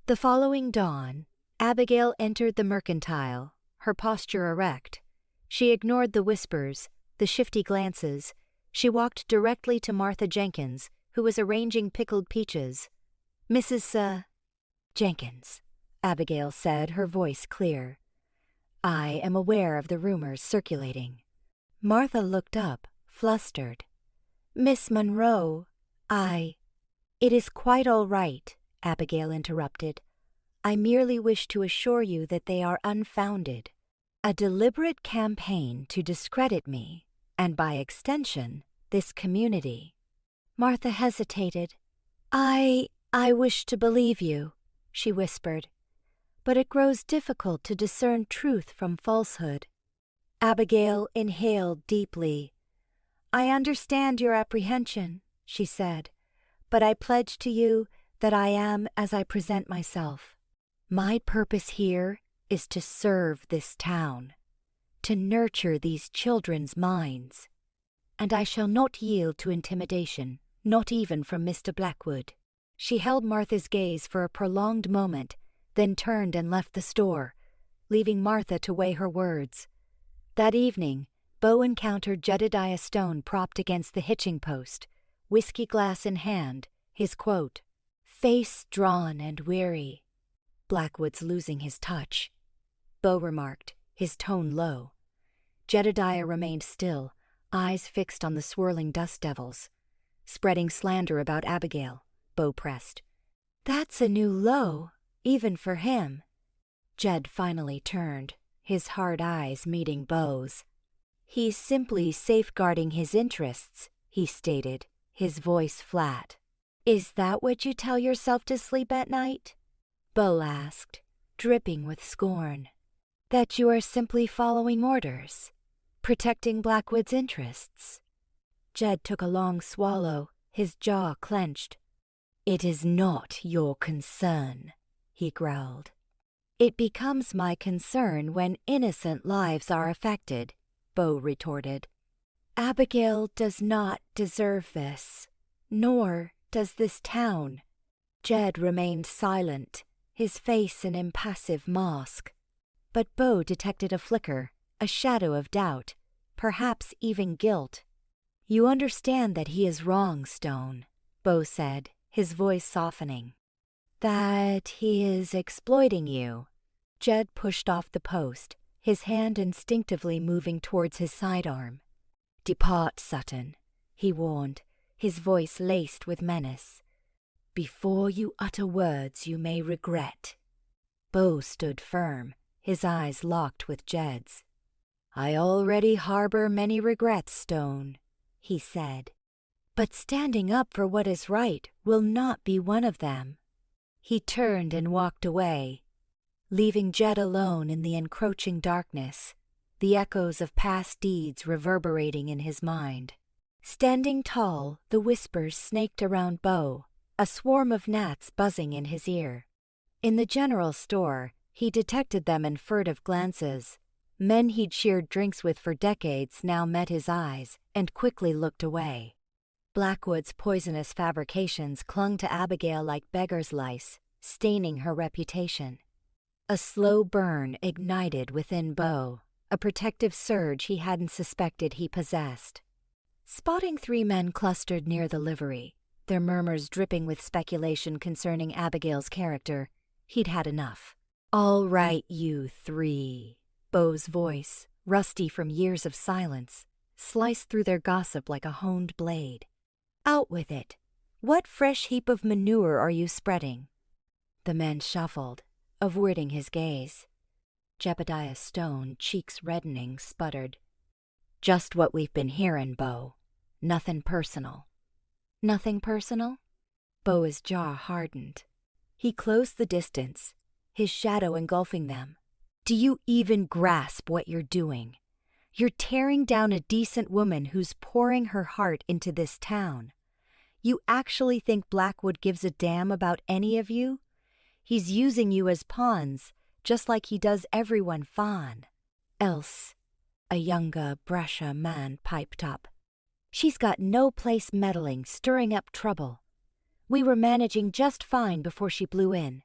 The following dawn, Abigail entered the mercantile, her posture erect. She ignored the whispers, the shifty glances. She walked directly to Martha Jenkins, who was arranging pickled peaches. "Mrs. Jenkins," Abigail said, her voice clear. "I am aware of the rumors circulating." Martha looked up, flustered. "Miss Monroe, It is quite all right," Abigail interrupted. "I merely wish to assure you that they are unfounded. A deliberate campaign to discredit me, and by extension, this community." Martha hesitated. I wish to believe you," she whispered, "but it grows difficult to discern truth from falsehood." Abigail inhaled deeply. "I understand your apprehension," she said, "but I pledge to you that I am as I present myself. My purpose here is to serve this town, to nurture these children's minds, and I shall not yield to intimidation, not even from Mr. Blackwood." She held Martha's gaze for a prolonged moment, then turned and left the store, leaving Martha to weigh her words. That evening, Beau encountered Jedediah Stone propped against the hitching post, whiskey glass in hand, his quote, "Face drawn and weary." "Blackwood's losing his touch," Beau remarked, his tone low. Jedediah remained still, eyes fixed on the swirling dust devils. "Spreading slander about Abigail," Beau pressed. "That's a new low, even for him." Jed finally turned, his hard eyes meeting Beau's. "He's simply safeguarding his interests," he stated, his voice flat. "Is that what you tell yourself to sleep at night?" Beau asked, dripping with scorn. "That you are simply following orders, protecting Blackwood's interests?" Jed took a long swallow, his jaw clenched. "It is not your concern," he growled. "It becomes my concern when innocent lives are affected," Beau retorted. "Abigail does not deserve this, nor does this town." Jed remained silent, his face an impassive mask. But Beau detected a flicker, a shadow of doubt, perhaps even guilt. "You understand that he is wrong, Stone," Beau said, his voice softening. "That he is exploiting you." Jed pushed off the post, his hand instinctively moving towards his sidearm. "Depart, Sutton," he warned, his voice laced with menace. "Before you utter words you may regret." Beau stood firm, his eyes locked with Jed's. "I already harbor many regrets, Stone," he said. "But standing up for what is right will not be one of them." He turned and walked away, leaving Jed alone in the encroaching darkness, the echoes of past deeds reverberating in his mind. Standing tall, the whispers snaked around Beau, a swarm of gnats buzzing in his ear. In the general store, he detected them in furtive glances. Men he'd shared drinks with for decades now met his eyes and quickly looked away. Blackwood's poisonous fabrications clung to Abigail like beggar's lice, staining her reputation. A slow burn ignited within Beau, a protective surge he hadn't suspected he possessed. Spotting 3 men clustered near the livery, their murmurs dripping with speculation concerning Abigail's character, he'd had enough. "All right, you 3. Beau's voice, rusty from years of silence, sliced through their gossip like a honed blade. "Out with it. What fresh heap of manure are you spreading?" The men shuffled, avoiding his gaze. Jedediah Stone, cheeks reddening, sputtered. "Just what we've been hearing, Beau. Nothing personal." "Nothing personal?" Beau's jaw hardened. He closed the distance, his shadow engulfing them. Do you even grasp what you're doing? You're tearing down a decent woman who's pouring her heart into this town. You actually think Blackwood gives a damn about any of you? He's using you as pawns, just like he does everyone fine. Else, a younger, brusher man piped up. She's got no place meddling, stirring up trouble. We were managing just fine before she blew in.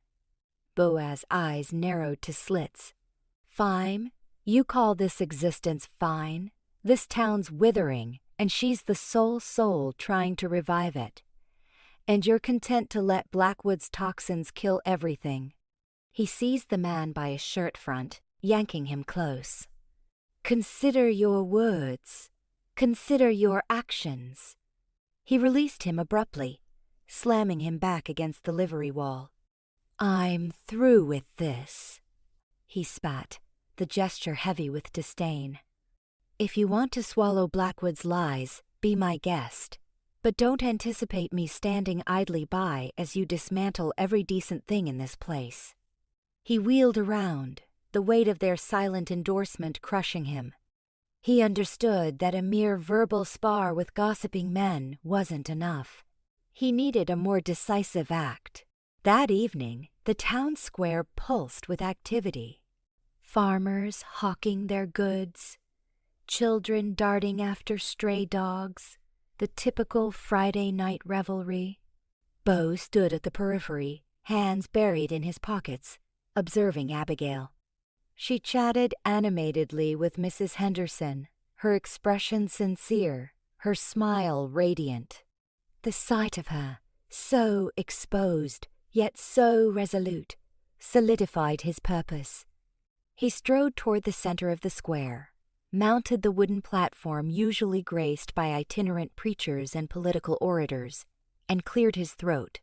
Boaz's eyes narrowed to slits. Fine? You call this existence fine? This town's withering, and she's the sole soul trying to revive it. And you're content to let Blackwood's toxins kill everything. He seized the man by his shirt front, yanking him close. Consider your words. Consider your actions. He released him abruptly, slamming him back against the livery wall. I'm through with this, he spat, the gesture heavy with disdain. If you want to swallow Blackwood's lies, be my guest. But don't anticipate me standing idly by as you dismantle every decent thing in this place. He wheeled around, the weight of their silent endorsement crushing him. He understood that a mere verbal spar with gossiping men wasn't enough. He needed a more decisive act. That evening, the town square pulsed with activity. Farmers hawking their goods, children darting after stray dogs, the typical Friday night revelry. Beau stood at the periphery, hands buried in his pockets, observing Abigail. She chatted animatedly with Mrs. Henderson, her expression sincere, her smile radiant. The sight of her, so exposed, yet so resolute, solidified his purpose. He strode toward the center of the square, mounted the wooden platform usually graced by itinerant preachers and political orators, and cleared his throat.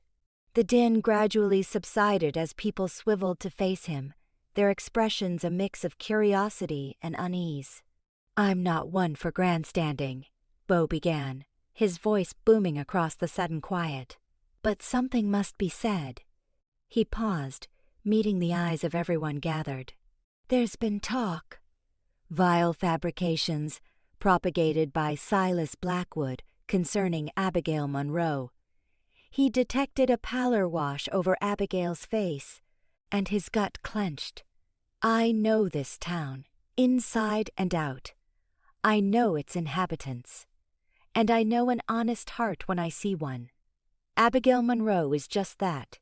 The din gradually subsided as people swiveled to face him, their expressions a mix of curiosity and unease. I'm not one for grandstanding, Beau began, his voice booming across the sudden quiet. But something must be said. He paused, meeting the eyes of everyone gathered. There's been talk. Vile fabrications, propagated by Silas Blackwood, concerning Abigail Monroe. He detected a pallor wash over Abigail's face, and his gut clenched. I know this town, inside and out. I know its inhabitants. And I know an honest heart when I see one. Abigail Monroe is just that.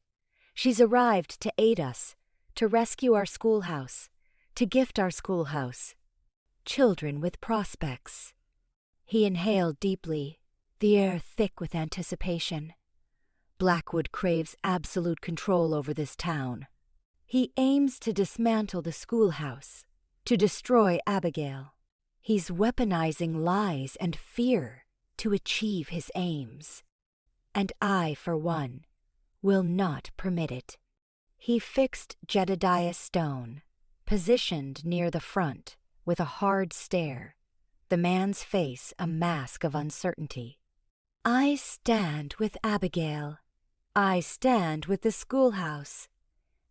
She's arrived to aid us, to rescue our schoolhouse, to gift our schoolhouse. Children with prospects. He inhaled deeply, the air thick with anticipation. Blackwood craves absolute control over this town. He aims to dismantle the schoolhouse, to destroy Abigail. He's weaponizing lies and fear to achieve his aims. And I, for one, will not permit it. He fixed Jedediah Stone, positioned near the front, with a hard stare, the man's face a mask of uncertainty. I stand with Abigail. I stand with the schoolhouse,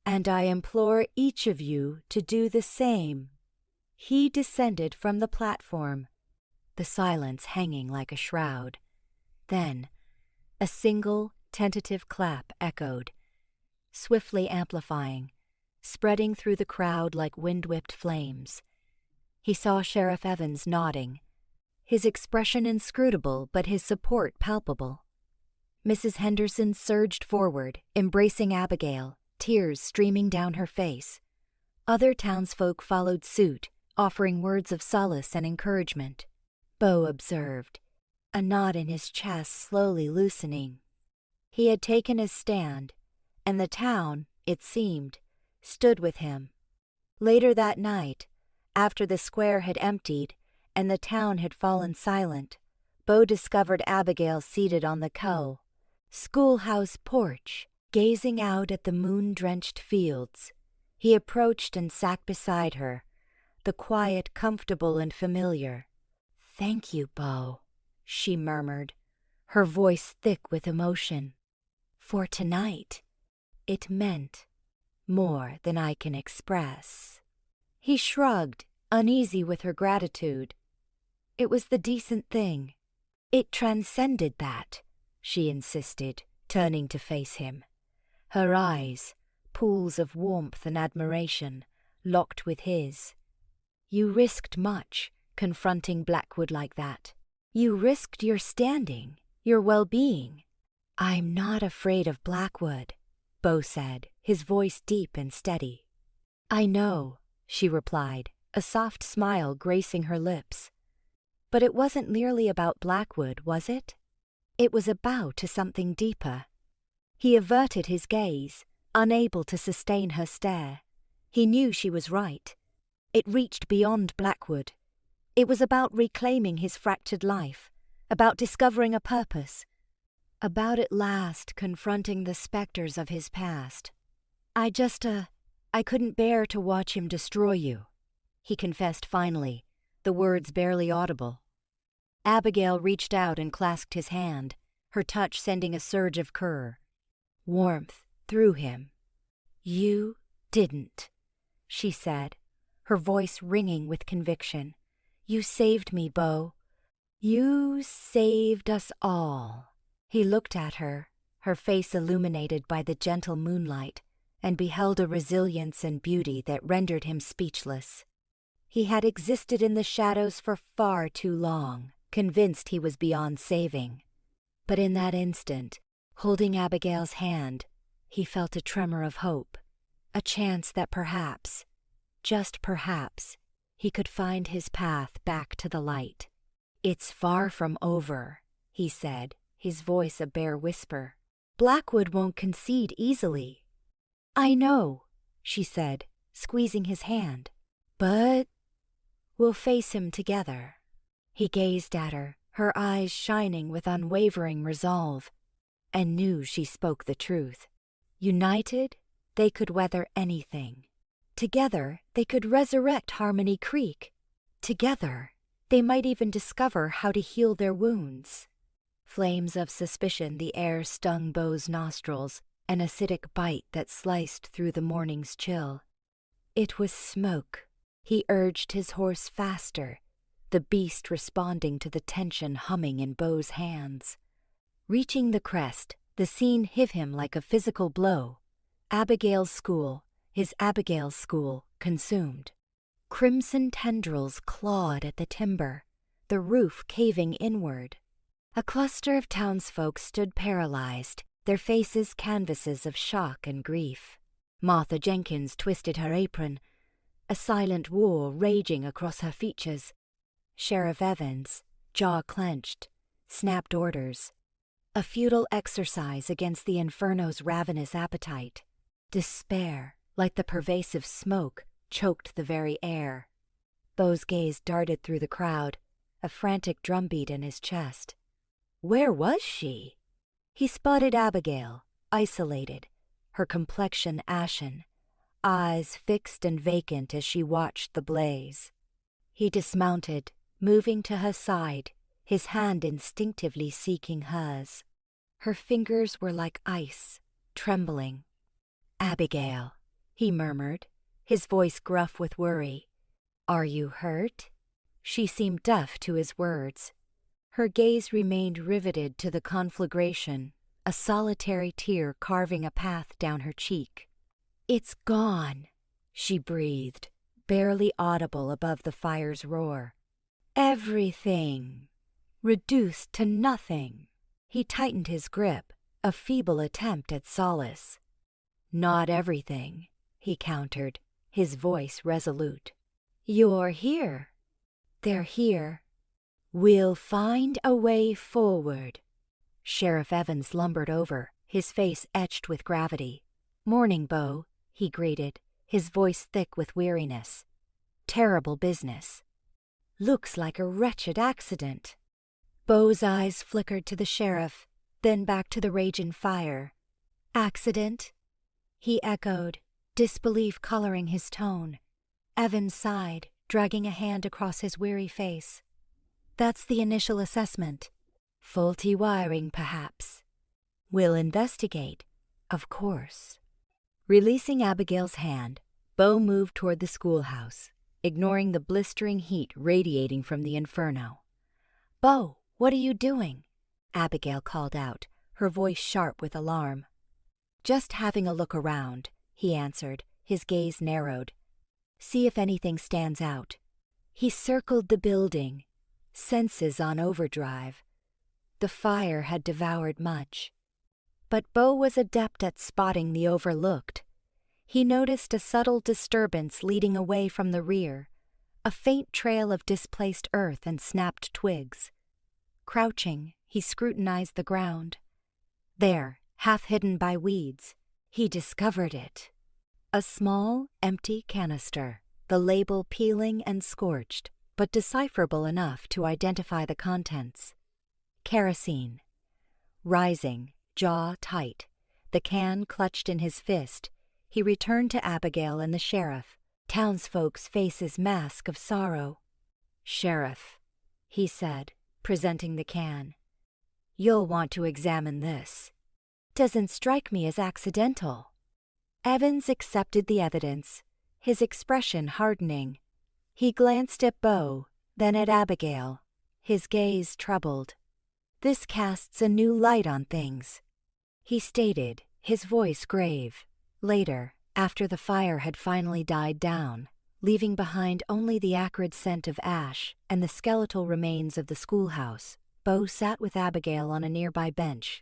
and I implore each of you to do the same. He descended from the platform, the silence hanging like a shroud. Then, a single, tentative clap echoed, swiftly amplifying, spreading through the crowd like wind-whipped flames. He saw Sheriff Evans nodding, his expression inscrutable but his support palpable. Mrs. Henderson surged forward, embracing Abigail, tears streaming down her face. Other townsfolk followed suit, offering words of solace and encouragement. Beau observed, a knot in his chest slowly loosening. He had taken his stand, and the town, it seemed, stood with him. Later that night, after the square had emptied and the town had fallen silent, Beau discovered Abigail seated on the schoolhouse porch, gazing out at the moon-drenched fields. He approached and sat beside her, the quiet, comfortable, and familiar. "Thank you, Beau," she murmured, her voice thick with emotion. "For tonight. it meant more than I can express." He shrugged, uneasy with her gratitude. It was the decent thing. It transcended that, she insisted, turning to face him. Her eyes, pools of warmth and admiration, locked with his. "You risked much, confronting Blackwood like that. You risked your standing, your well-being." "I'm not afraid of Blackwood," Beau said, his voice deep and steady. "I know," she replied, a soft smile gracing her lips. But it wasn't merely about Blackwood, was it? It was a bow to something deeper. He averted his gaze, unable to sustain her stare. He knew she was right. It reached beyond Blackwood. It was about reclaiming his fractured life, about discovering a purpose, about at last confronting the specters of his past. I couldn't bear to watch him destroy you," he confessed finally, the words barely audible. Abigail reached out and clasped his hand, her touch sending a surge of warmth through him. "You didn't," she said, her voice ringing with conviction. "You saved me, Beau. You saved us all." He looked at her, her face illuminated by the gentle moonlight, and beheld a resilience and beauty that rendered him speechless. He had existed in the shadows for far too long, convinced he was beyond saving. But in that instant, holding Abigail's hand, he felt a tremor of hope, a chance that perhaps, just perhaps, he could find his path back to the light. "It's far from over," he said, his voice a bare whisper. "Blackwood won't concede easily." "I know," she said, squeezing his hand. "But we'll face him together." He gazed at her, her eyes shining with unwavering resolve, and knew she spoke the truth. United, they could weather anything. Together, they could resurrect Harmony Creek. Together, they might even discover how to heal their wounds. Flames of suspicion the air stung Beau's nostrils, an acidic bite that sliced through the morning's chill. It was smoke. He urged his horse faster, the beast responding to the tension humming in Beau's hands. Reaching the crest, the scene hit him like a physical blow. Abigail's school, his Abigail's school, consumed. Crimson tendrils clawed at the timber, the roof caving inward. A cluster of townsfolk stood paralyzed, their faces canvases of shock and grief. Martha Jenkins twisted her apron, a silent war raging across her features. Sheriff Evans, jaw clenched, snapped orders. A futile exercise against the Inferno's ravenous appetite. Despair, like the pervasive smoke, choked the very air. Beau's gaze darted through the crowd, a frantic drumbeat in his chest. Where was she? He spotted Abigail, isolated, her complexion ashen, eyes fixed and vacant as she watched the blaze. He dismounted, moving to her side, his hand instinctively seeking hers. Her fingers were like ice, trembling. "Abigail," he murmured, his voice gruff with worry. "Are you hurt?" She seemed deaf to his words. Her gaze remained riveted to the conflagration, a solitary tear carving a path down her cheek. "It's gone," she breathed, barely audible above the fire's roar. "Everything. Reduced to nothing." He tightened his grip, a feeble attempt at solace. "Not everything," he countered, his voice resolute. "You're here. They're here. We'll find a way forward." Sheriff Evans lumbered over, his face etched with gravity. "Morning, Beau," he greeted, his voice thick with weariness. "Terrible business. Looks like a wretched accident." Beau's eyes flickered to the sheriff, then back to the raging fire. "Accident?" he echoed, disbelief coloring his tone. Evans sighed, dragging a hand across his weary face. "That's the initial assessment. Faulty wiring, perhaps. We'll investigate, of course." Releasing Abigail's hand, Beau moved toward the schoolhouse, ignoring the blistering heat radiating from the inferno. "Beau, what are you doing?" Abigail called out, her voice sharp with alarm. "Just having a look around," he answered, his gaze narrowed. "See if anything stands out." He circled the building, senses on overdrive. The fire had devoured much. But Beau was adept at spotting the overlooked. He noticed a subtle disturbance leading away from the rear, a faint trail of displaced earth and snapped twigs. Crouching, he scrutinized the ground. There, half hidden by weeds, he discovered it. A small, empty canister, the label peeling and scorched, but decipherable enough to identify the contents. Kerosene. Rising, jaw tight, the can clutched in his fist, he returned to Abigail and the sheriff, townsfolk's faces mask of sorrow. "Sheriff," he said, presenting the can, "you'll want to examine this." "Doesn't strike me as accidental." Evans accepted the evidence, his expression hardening. He glanced at Beau, then at Abigail, his gaze troubled. "This casts a new light on things," he stated, his voice grave. Later, after the fire had finally died down, leaving behind only the acrid scent of ash and the skeletal remains of the schoolhouse, Beau sat with Abigail on a nearby bench,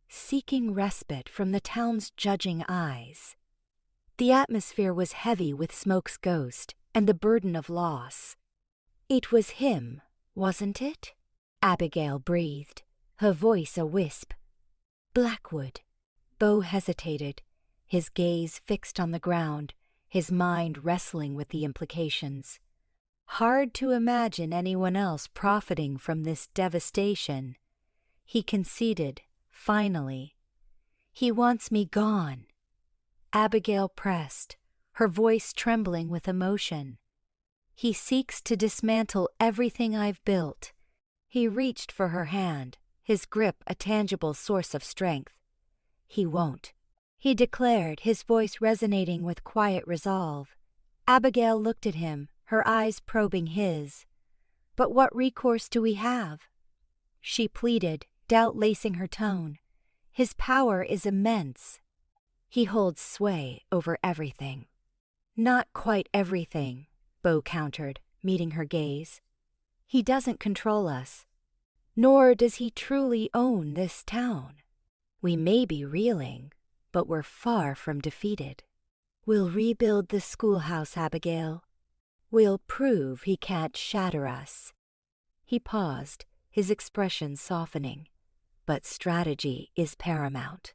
seeking respite from the town's judging eyes. The atmosphere was heavy with Smoke's ghost and the burden of loss. "It was him, wasn't it?" Abigail breathed, her voice a wisp. "Blackwood." Beau hesitated, his gaze fixed on the ground, his mind wrestling with the implications. Hard to imagine anyone else profiting from this devastation. He conceded, finally. "He wants me gone." Abigail pressed, her voice trembling with emotion. "He seeks to dismantle everything I've built." He reached for her hand, his grip a tangible source of strength. "He won't," he declared, his voice resonating with quiet resolve. Abigail looked at him, her eyes probing his. "But what recourse do we have?" She pleaded, doubt lacing her tone. "His power is immense. He holds sway over everything." "Not quite everything," Beau countered, meeting her gaze. "He doesn't control us. Nor does he truly own this town. We may be reeling, but we're far from defeated. We'll rebuild the schoolhouse, Abigail. We'll prove he can't shatter us." He paused, his expression softening. "But strategy is paramount.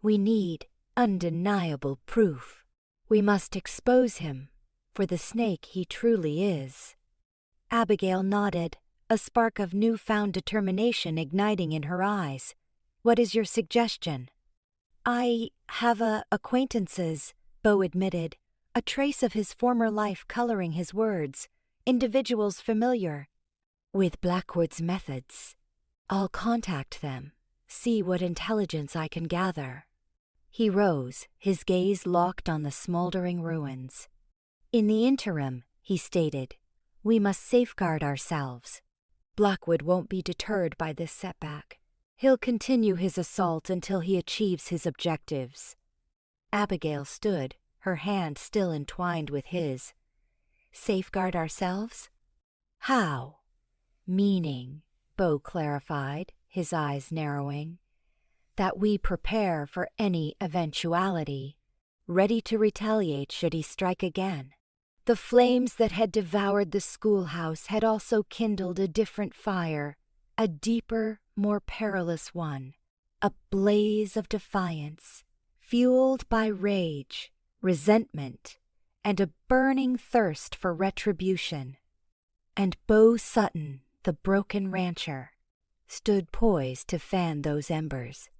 We need undeniable proof. We must expose him for the snake he truly is." Abigail nodded, a spark of newfound determination igniting in her eyes. "What is your suggestion?" "I have acquaintances," Beau admitted, a trace of his former life coloring his words, individuals familiar with Blackwood's methods. "I'll contact them, see what intelligence I can gather." He rose, his gaze locked on the smoldering ruins. "In the interim," he stated, "we must safeguard ourselves. Blackwood won't be deterred by this setback. He'll continue his assault until he achieves his objectives." Abigail stood, her hand still entwined with his. "Safeguard ourselves? How?" "Meaning," Beau clarified, his eyes narrowing, "that we prepare for any eventuality, ready to retaliate should he strike again." The flames that had devoured the schoolhouse had also kindled a different fire, a deeper, more perilous one, a blaze of defiance, fueled by rage, resentment, and a burning thirst for retribution. And Beau Sutton, the broken rancher, stood poised to fan those embers.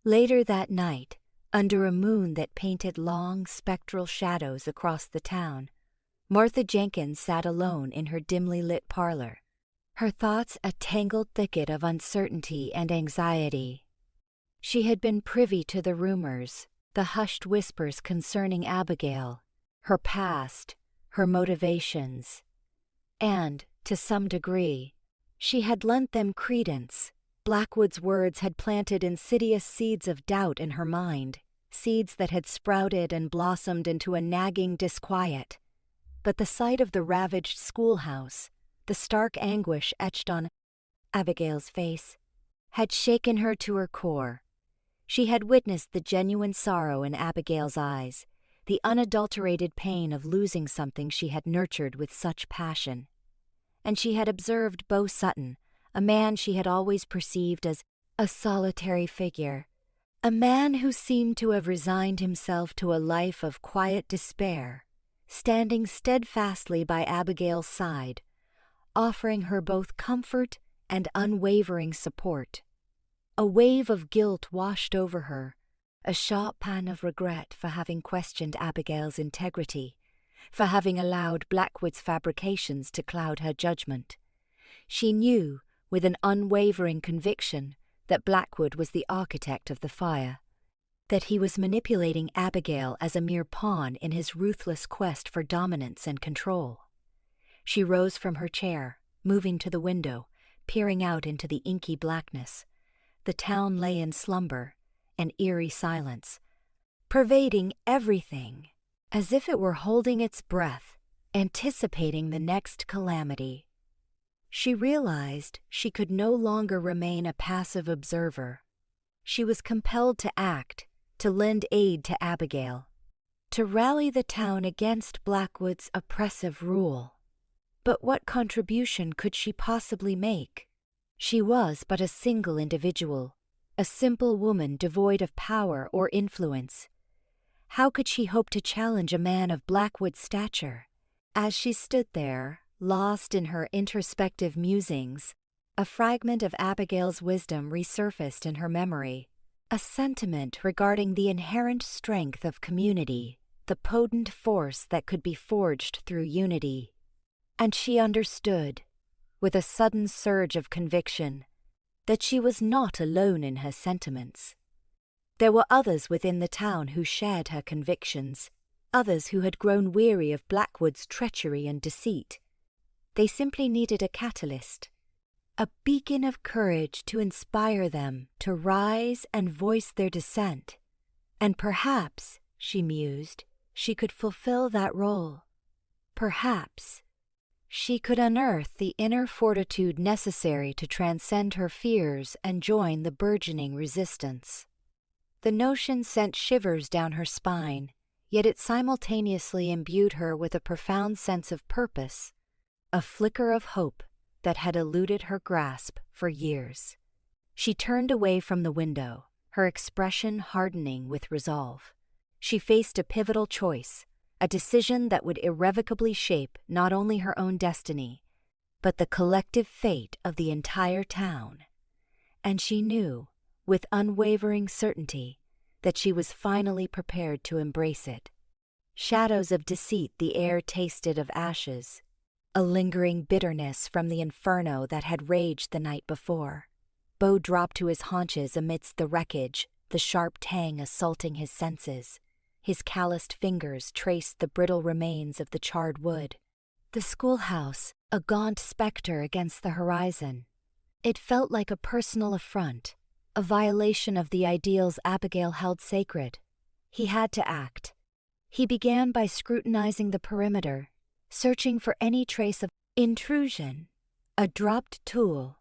Later that night, under a moon that painted long, spectral shadows across the town, Martha Jenkins sat alone in her dimly lit parlor, her thoughts a tangled thicket of uncertainty and anxiety. She had been privy to the rumors, The hushed whispers concerning Abigail, her past, her motivations. And, to some degree, she had lent them credence. Blackwood's words had planted insidious seeds of doubt in her mind, seeds that had sprouted and blossomed into a nagging disquiet. But the sight of the ravaged schoolhouse, the stark anguish etched on Abigail's face, had shaken her to her core. She had witnessed the genuine sorrow in Abigail's eyes, the unadulterated pain of losing something she had nurtured with such passion. And she had observed Beau Sutton, a man she had always perceived as a solitary figure, a man who seemed to have resigned himself to a life of quiet despair, standing steadfastly by Abigail's side, offering her both comfort and unwavering support. A wave of guilt washed over her, a sharp pang of regret for having questioned Abigail's integrity, for having allowed Blackwood's fabrications to cloud her judgment. She knew, with an unwavering conviction, that Blackwood was the architect of the fire, that he was manipulating Abigail as a mere pawn in his ruthless quest for dominance and control. She rose from her chair, moving to the window, peering out into the inky blackness. The town lay in slumber, an eerie silence, pervading everything, as if it were holding its breath, anticipating the next calamity. She realized she could no longer remain a passive observer. She was compelled to act, to lend aid to Abigail, to rally the town against Blackwood's oppressive rule. But what contribution could she possibly make? She was but a single individual, a simple woman devoid of power or influence. How could she hope to challenge a man of Blackwood's stature? As she stood there, lost in her introspective musings, a fragment of Abigail's wisdom resurfaced in her memory, a sentiment regarding the inherent strength of community, the potent force that could be forged through unity. And she understood, with a sudden surge of conviction, that she was not alone in her sentiments. There were others within the town who shared her convictions, others who had grown weary of Blackwood's treachery and deceit. They simply needed a catalyst, a beacon of courage to inspire them to rise and voice their dissent. And perhaps, she mused, she could fulfill that role. Perhaps she could unearth the inner fortitude necessary to transcend her fears and join the burgeoning resistance. The notion sent shivers down her spine, yet it simultaneously imbued her with a profound sense of purpose, a flicker of hope that had eluded her grasp for years. She turned away from the window, her expression hardening with resolve. She faced a pivotal choice, a decision that would irrevocably shape not only her own destiny, but the collective fate of the entire town. And she knew, with unwavering certainty, that she was finally prepared to embrace it. Shadows of deceit the air tasted of ashes, a lingering bitterness from the inferno that had raged the night before. Beau dropped to his haunches amidst the wreckage, the sharp tang assaulting his senses. His calloused fingers traced the brittle remains of the charred wood. The schoolhouse, a gaunt specter against the horizon. It felt like a personal affront, a violation of the ideals Abigail held sacred. He had to act. He began by scrutinizing the perimeter, searching for any trace of intrusion, a dropped tool,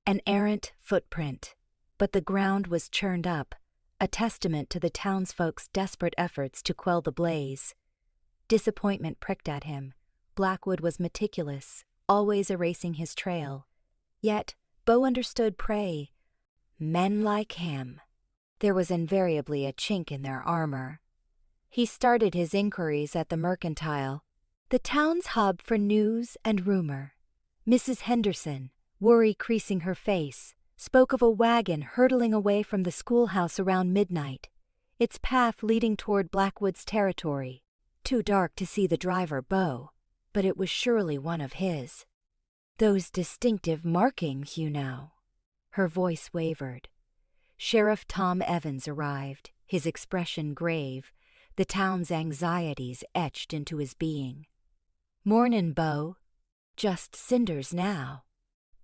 an errant footprint. But the ground was churned up, a testament to the townsfolk's desperate efforts to quell the blaze. Disappointment pricked at him. Blackwood was meticulous, always erasing his trail. Yet Beau understood prey. Men like him. There was invariably a chink in their armor. He started his inquiries at the Mercantile, the town's hub for news and rumor. Mrs. Henderson, worry creasing her face, spoke of a wagon hurtling away from the schoolhouse around midnight, its path leading toward Blackwood's territory. Too dark to see the driver, Beau, but it was surely one of his. Those distinctive markings, you know. Her voice wavered. Sheriff Tom Evans arrived, his expression grave, the town's anxieties etched into his being. "Mornin', Beau. Just cinders now."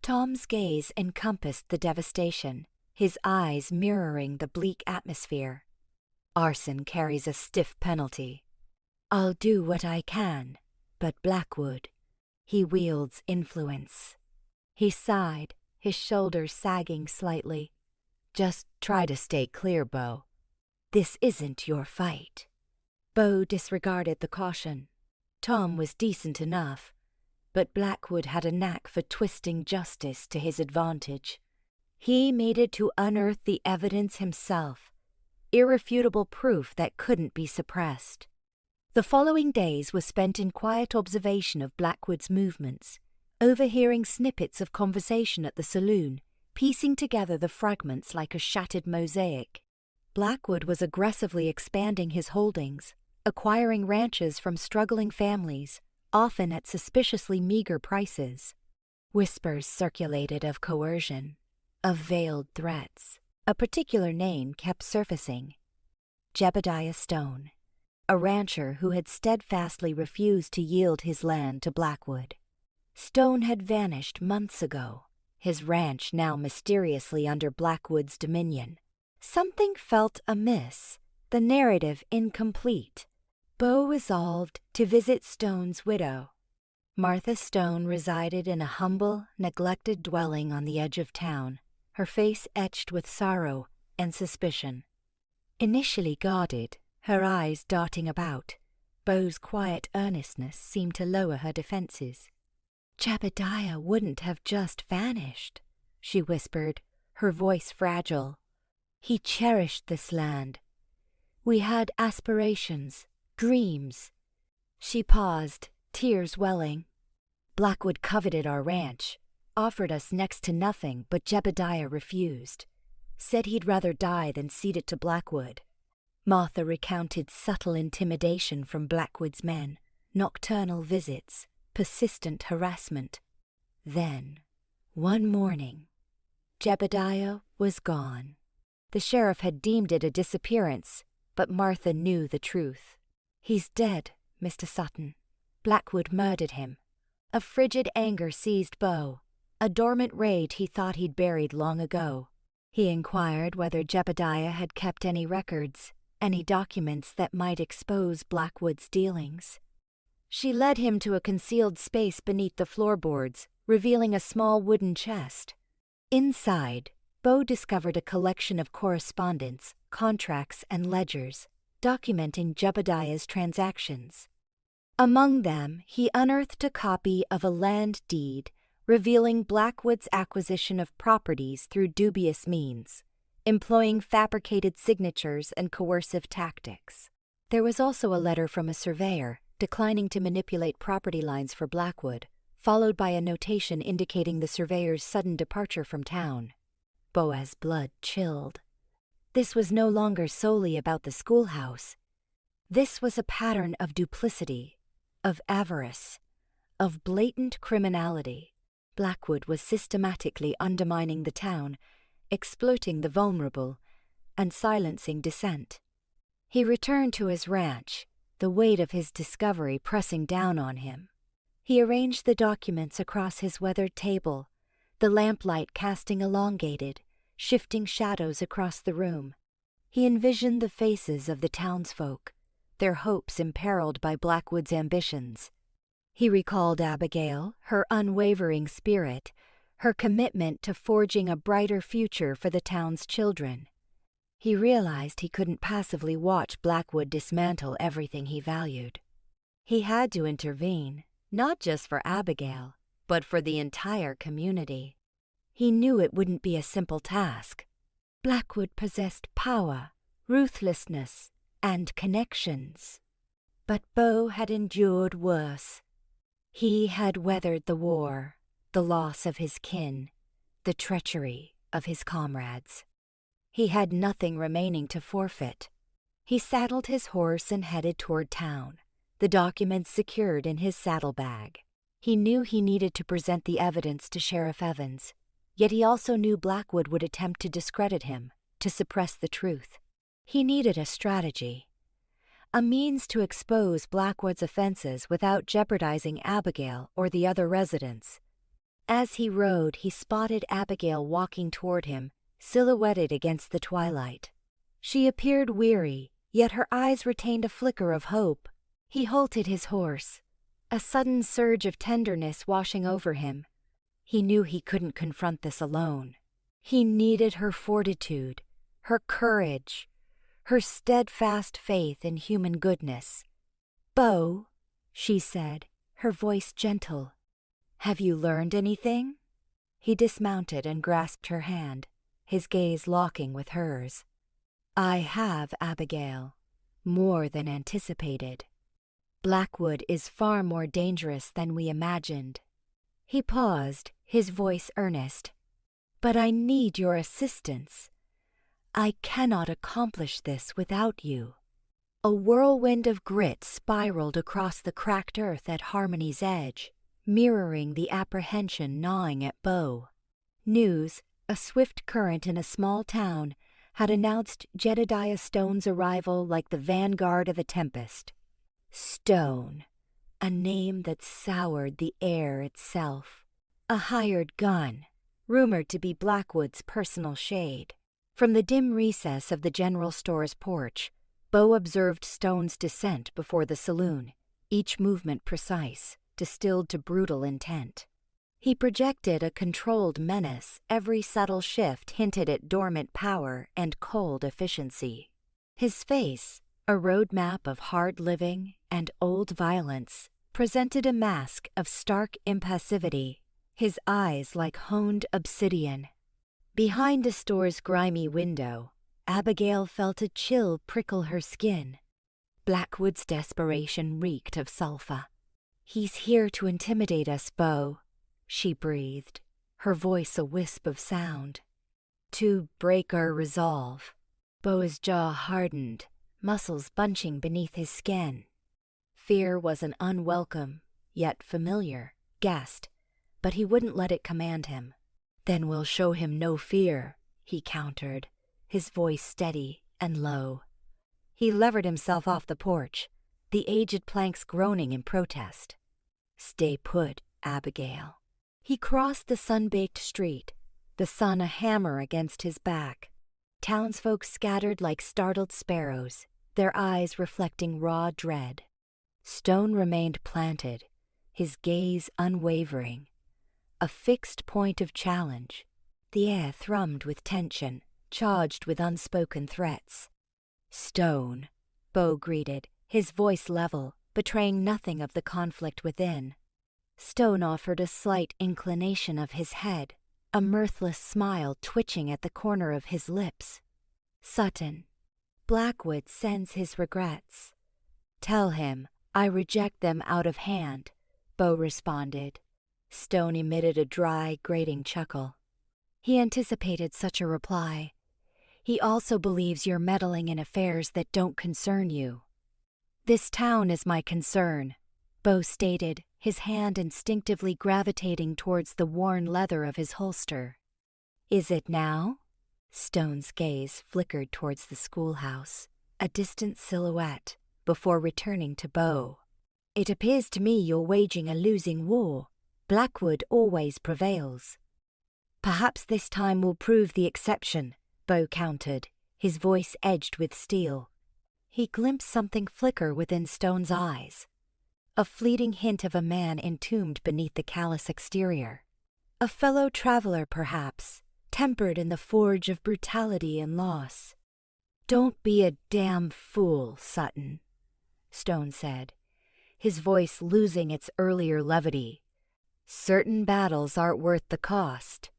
Tom's gaze encompassed the devastation, his eyes mirroring the bleak atmosphere. "Arson carries a stiff penalty. I'll do what I can, but Blackwood, he wields influence." He sighed, his shoulders sagging slightly. "Just try to stay clear, Beau. This isn't your fight." Beau disregarded the caution. Tom was decent enough, but Blackwood had a knack for twisting justice to his advantage. He made it to unearth the evidence himself, irrefutable proof that couldn't be suppressed. The following days were spent in quiet observation of Blackwood's movements, overhearing snippets of conversation at the saloon, piecing together the fragments like a shattered mosaic. Blackwood was aggressively expanding his holdings, acquiring ranches from struggling families, often at suspiciously meager prices. Whispers circulated of coercion, of veiled threats. A particular name kept surfacing: Jebediah Stone, a rancher who had steadfastly refused to yield his land to Blackwood. Stone had vanished months ago, his ranch now mysteriously under Blackwood's dominion. Something felt amiss, the narrative incomplete. Beau resolved to visit Stone's widow. Martha Stone resided in a humble, neglected dwelling on the edge of town, her face etched with sorrow and suspicion. Initially guarded, her eyes darting about, Beau's quiet earnestness seemed to lower her defenses. "Jebediah wouldn't have just vanished," she whispered, her voice fragile. "He cherished this land. We had aspirations, dreams." She paused, tears welling. "Blackwood coveted our ranch, offered us next to nothing, but Jebediah refused. Said he'd rather die than cede it to Blackwood." Martha recounted subtle intimidation from Blackwood's men, nocturnal visits, persistent harassment. Then, one morning, Jebediah was gone. The sheriff had deemed it a disappearance, but Martha knew the truth. "He's dead, Mr. Sutton. Blackwood murdered him." A frigid anger seized Beau, a dormant rage he thought he'd buried long ago. He inquired whether Jebediah had kept any records, any documents that might expose Blackwood's dealings. She led him to a concealed space beneath the floorboards, revealing a small wooden chest. Inside, Beau discovered a collection of correspondence, contracts, and ledgers, documenting Jebediah's transactions. Among them, he unearthed a copy of a land deed revealing Blackwood's acquisition of properties through dubious means, employing fabricated signatures and coercive tactics. There was also a letter from a surveyor declining to manipulate property lines for Blackwood, followed by a notation indicating the surveyor's sudden departure from town. Beau's blood chilled. This was no longer solely about the schoolhouse. This was a pattern of duplicity, of avarice, of blatant criminality. Blackwood was systematically undermining the town, exploiting the vulnerable, and silencing dissent. He returned to his ranch, the weight of his discovery pressing down on him. He arranged the documents across his weathered table, the lamplight casting elongated, shifting shadows across the room. He envisioned the faces of the townsfolk, their hopes imperiled by Blackwood's ambitions. He recalled Abigail, her unwavering spirit, her commitment to forging a brighter future for the town's children. He realized he couldn't passively watch Blackwood dismantle everything he valued. He had to intervene, not just for Abigail, but for the entire community. He knew it wouldn't be a simple task. Blackwood possessed power, ruthlessness, and connections. But Beau had endured worse. He had weathered the war, the loss of his kin, the treachery of his comrades. He had nothing remaining to forfeit. He saddled his horse and headed toward town, the documents secured in his saddlebag. He knew he needed to present the evidence to Sheriff Evans, yet he also knew Blackwood would attempt to discredit him, to suppress the truth. He needed a strategy, a means to expose Blackwood's offenses without jeopardizing Abigail or the other residents. As he rode, he spotted Abigail walking toward him, silhouetted against the twilight. She appeared weary, yet her eyes retained a flicker of hope. He halted his horse, a sudden surge of tenderness washing over him. He knew he couldn't confront this alone. He needed her fortitude, her courage, her steadfast faith in human goodness. "Beau," she said, her voice gentle, "have you learned anything?" He dismounted and grasped her hand, his gaze locking with hers. "I have, Abigail, more than anticipated. Blackwood is far more dangerous than we imagined." He paused, his voice earnest. "But I need your assistance. I cannot accomplish this without you." A whirlwind of grit spiraled across the cracked earth at Harmony's edge, mirroring the apprehension gnawing at Beau. News, a swift current in a small town, had announced Jedediah Stone's arrival like the vanguard of a tempest. Stone, a name that soured the air itself. A hired gun, rumored to be Blackwood's personal shade. From the dim recess of the general store's porch, Beau observed Stone's descent before the saloon, each movement precise, distilled to brutal intent. He projected a controlled menace, every subtle shift hinted at dormant power and cold efficiency. His face, a roadmap of hard living and old violence, presented a mask of stark impassivity, his eyes like honed obsidian. Behind a store's grimy window, Abigail felt a chill prickle her skin. Blackwood's desperation reeked of sulfa. "He's here to intimidate us, Beau," she breathed, her voice a wisp of sound. "To break our resolve." Beau's jaw hardened, muscles bunching beneath his skin. Fear was an unwelcome, yet familiar, guest, but he wouldn't let it command him. "Then we'll show him no fear," he countered, his voice steady and low. He levered himself off the porch, the aged planks groaning in protest. "Stay put, Abigail." He crossed the sun-baked street, the sun a hammer against his back. Townsfolk scattered like startled sparrows, their eyes reflecting raw dread. Stone remained planted, his gaze unwavering, a fixed point of challenge. The air thrummed with tension, charged with unspoken threats. "Stone," Beau greeted, his voice level, betraying nothing of the conflict within. Stone offered a slight inclination of his head, a mirthless smile twitching at the corner of his lips. "Sutton. Blackwood sends his regrets." "Tell him I reject them out of hand," Beau responded. Stone emitted a dry, grating chuckle. He anticipated such a reply. "He also believes you're meddling in affairs that don't concern you." "This town is my concern," Beau stated, his hand instinctively gravitating towards the worn leather of his holster. "Is it now?" Stone's gaze flickered towards the schoolhouse, a distant silhouette, before returning to Beau. "It appears to me you're waging a losing war. Blackwood always prevails." "Perhaps this time will prove the exception," Beau countered, his voice edged with steel. He glimpsed something flicker within Stone's eyes, a fleeting hint of a man entombed beneath the callous exterior. A fellow traveler, perhaps, tempered in the forge of brutality and loss. "Don't be a damn fool, Sutton," Stone said, his voice losing its earlier levity. "Certain battles aren't worth the cost."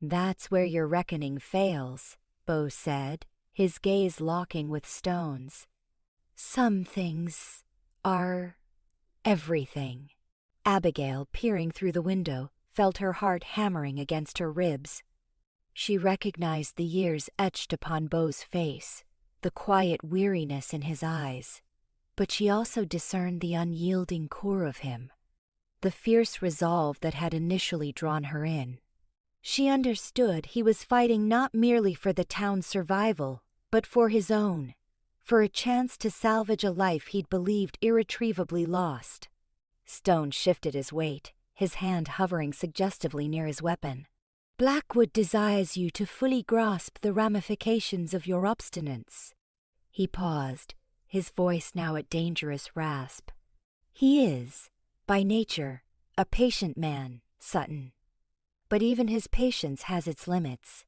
"That's where your reckoning fails," Beau said, his gaze locking with Stone's. "Some things are everything." Abigail, peering through the window, felt her heart hammering against her ribs. She recognized the years etched upon Beau's face, the quiet weariness in his eyes. But she also discerned the unyielding core of him, the fierce resolve that had initially drawn her in. She understood he was fighting not merely for the town's survival, but for his own, for a chance to salvage a life he'd believed irretrievably lost. Stone shifted his weight, his hand hovering suggestively near his weapon. Blackwood desires you to fully grasp the ramifications of your obstinance. He paused, his voice now at dangerous rasp. He is, by nature, a patient man, Sutton. But even his patience has its limits.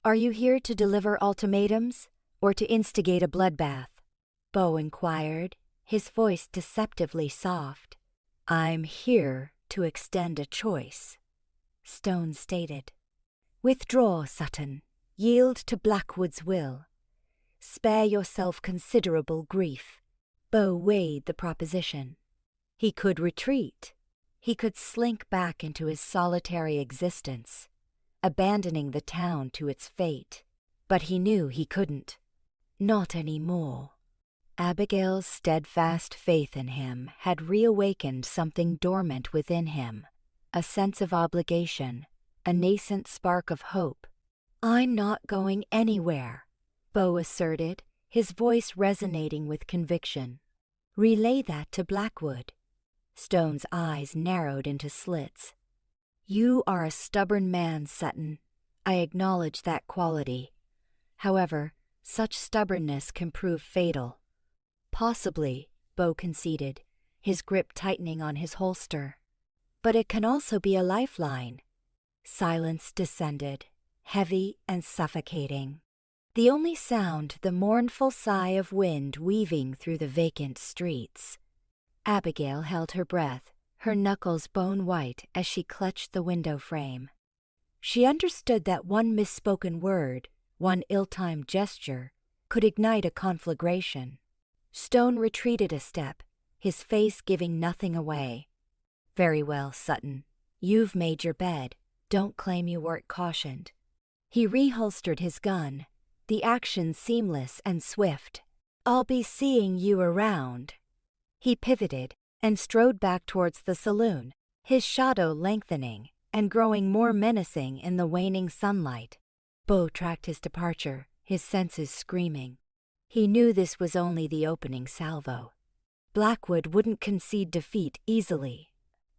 Are you here to deliver ultimatums, or to instigate a bloodbath? Beau inquired, his voice deceptively soft. I'm here to extend a choice, Stone stated. Withdraw, Sutton. Yield to Blackwood's will. Spare yourself considerable grief. Beau weighed the proposition. He could retreat. He could slink back into his solitary existence, abandoning the town to its fate. But he knew he couldn't. Not anymore. Abigail's steadfast faith in him had reawakened something dormant within him, a sense of obligation, a nascent spark of hope. I'm not going anywhere, Beau asserted, his voice resonating with conviction. Relay that to Blackwood. Stone's eyes narrowed into slits. You are a stubborn man, Sutton. I acknowledge that quality. However, such stubbornness can prove fatal. Possibly, Beau conceded, his grip tightening on his holster. But it can also be a lifeline. Silence descended, heavy and suffocating. The only sound the mournful sigh of wind weaving through the vacant streets. Abigail held her breath, her knuckles bone-white as she clutched the window frame. She understood that one misspoken word, one ill-timed gesture, could ignite a conflagration. Stone retreated a step, his face giving nothing away. Very well, Sutton. You've made your bed. Don't claim you weren't cautioned. He reholstered his gun, the action seamless and swift. I'll be seeing you around. He pivoted and strode back towards the saloon, his shadow lengthening and growing more menacing in the waning sunlight. Beau tracked his departure, his senses screaming. He knew this was only the opening salvo. Blackwood wouldn't concede defeat easily.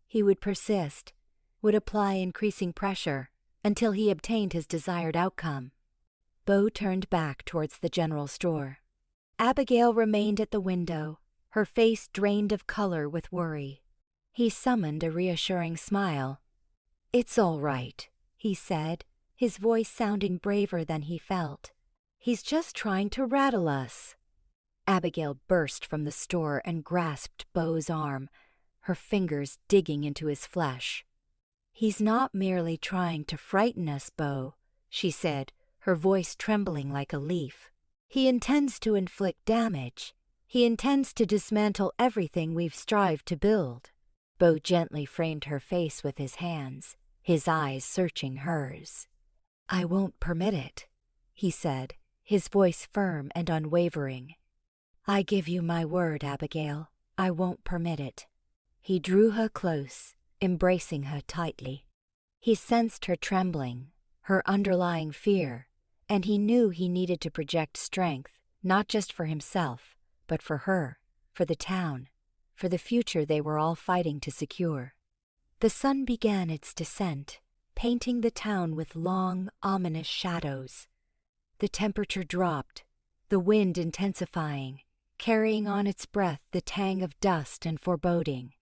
He would persist, would apply increasing pressure until he obtained his desired outcome. Beau turned back towards the general store. Abigail remained at the window, her face drained of color with worry. He summoned a reassuring smile. It's all right, he said, his voice sounding braver than he felt. He's just trying to rattle us. Abigail burst from the store and grasped Beau's arm, her fingers digging into his flesh. He's not merely trying to frighten us, Beau, she said, her voice trembling like a leaf. He intends to inflict damage. He intends to dismantle everything we've strived to build. Beau gently framed her face with his hands, his eyes searching hers. I won't permit it, he said, his voice firm and unwavering. I give you my word, Abigail, I won't permit it. He drew her close, embracing her tightly. He sensed her trembling, her underlying fear, and he knew he needed to project strength, not just for himself, but for her, for the town, for the future they were all fighting to secure. The sun began its descent, painting the town with long, ominous shadows. The temperature dropped, the wind intensifying, carrying on its breath the tang of dust and foreboding.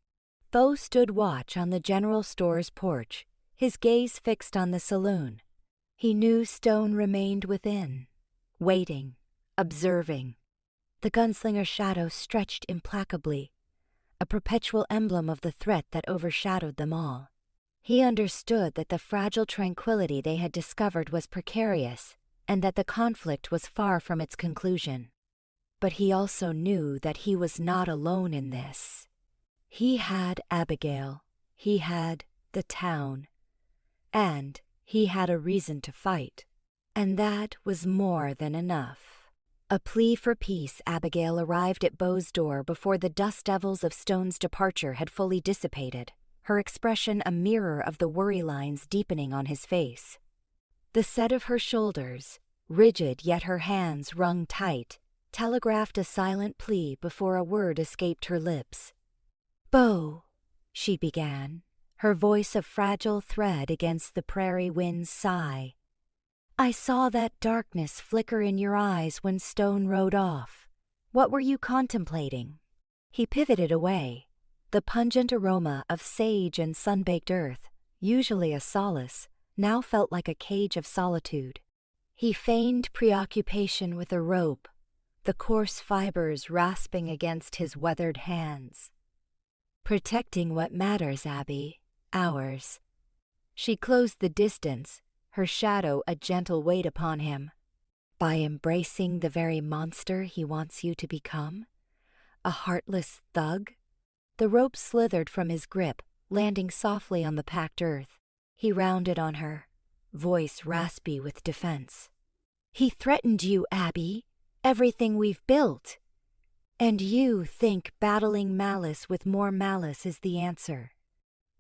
Beau stood watch on the general store's porch, his gaze fixed on the saloon. He knew Stone remained within, waiting, observing. The gunslinger's shadow stretched implacably, a perpetual emblem of the threat that overshadowed them all. He understood that the fragile tranquility they had discovered was precarious, and that the conflict was far from its conclusion. But he also knew that he was not alone in this. He had Abigail, he had the town, and he had a reason to fight. And that was more than enough. A plea for peace, Abigail arrived at Beau's door before the dust devils of Stone's departure had fully dissipated, her expression a mirror of the worry lines deepening on his face. The set of her shoulders, rigid yet her hands wrung tight, telegraphed a silent plea before a word escaped her lips. "Beau," she began, her voice a fragile thread against the prairie wind's sigh. "I saw that darkness flicker in your eyes when Stone rode off. What were you contemplating?" He pivoted away. The pungent aroma of sage and sun-baked earth, usually a solace, now felt like a cage of solitude. He feigned preoccupation with a rope, the coarse fibers rasping against his weathered hands. "Protecting what matters, Abby. Ours." She closed the distance, her shadow a gentle weight upon him. "By embracing the very monster he wants you to become? A heartless thug?" The rope slithered from his grip, landing softly on the packed earth. He rounded on her, voice raspy with defense. "He threatened you, Abby. Everything we've built. And you think battling malice with more malice is the answer.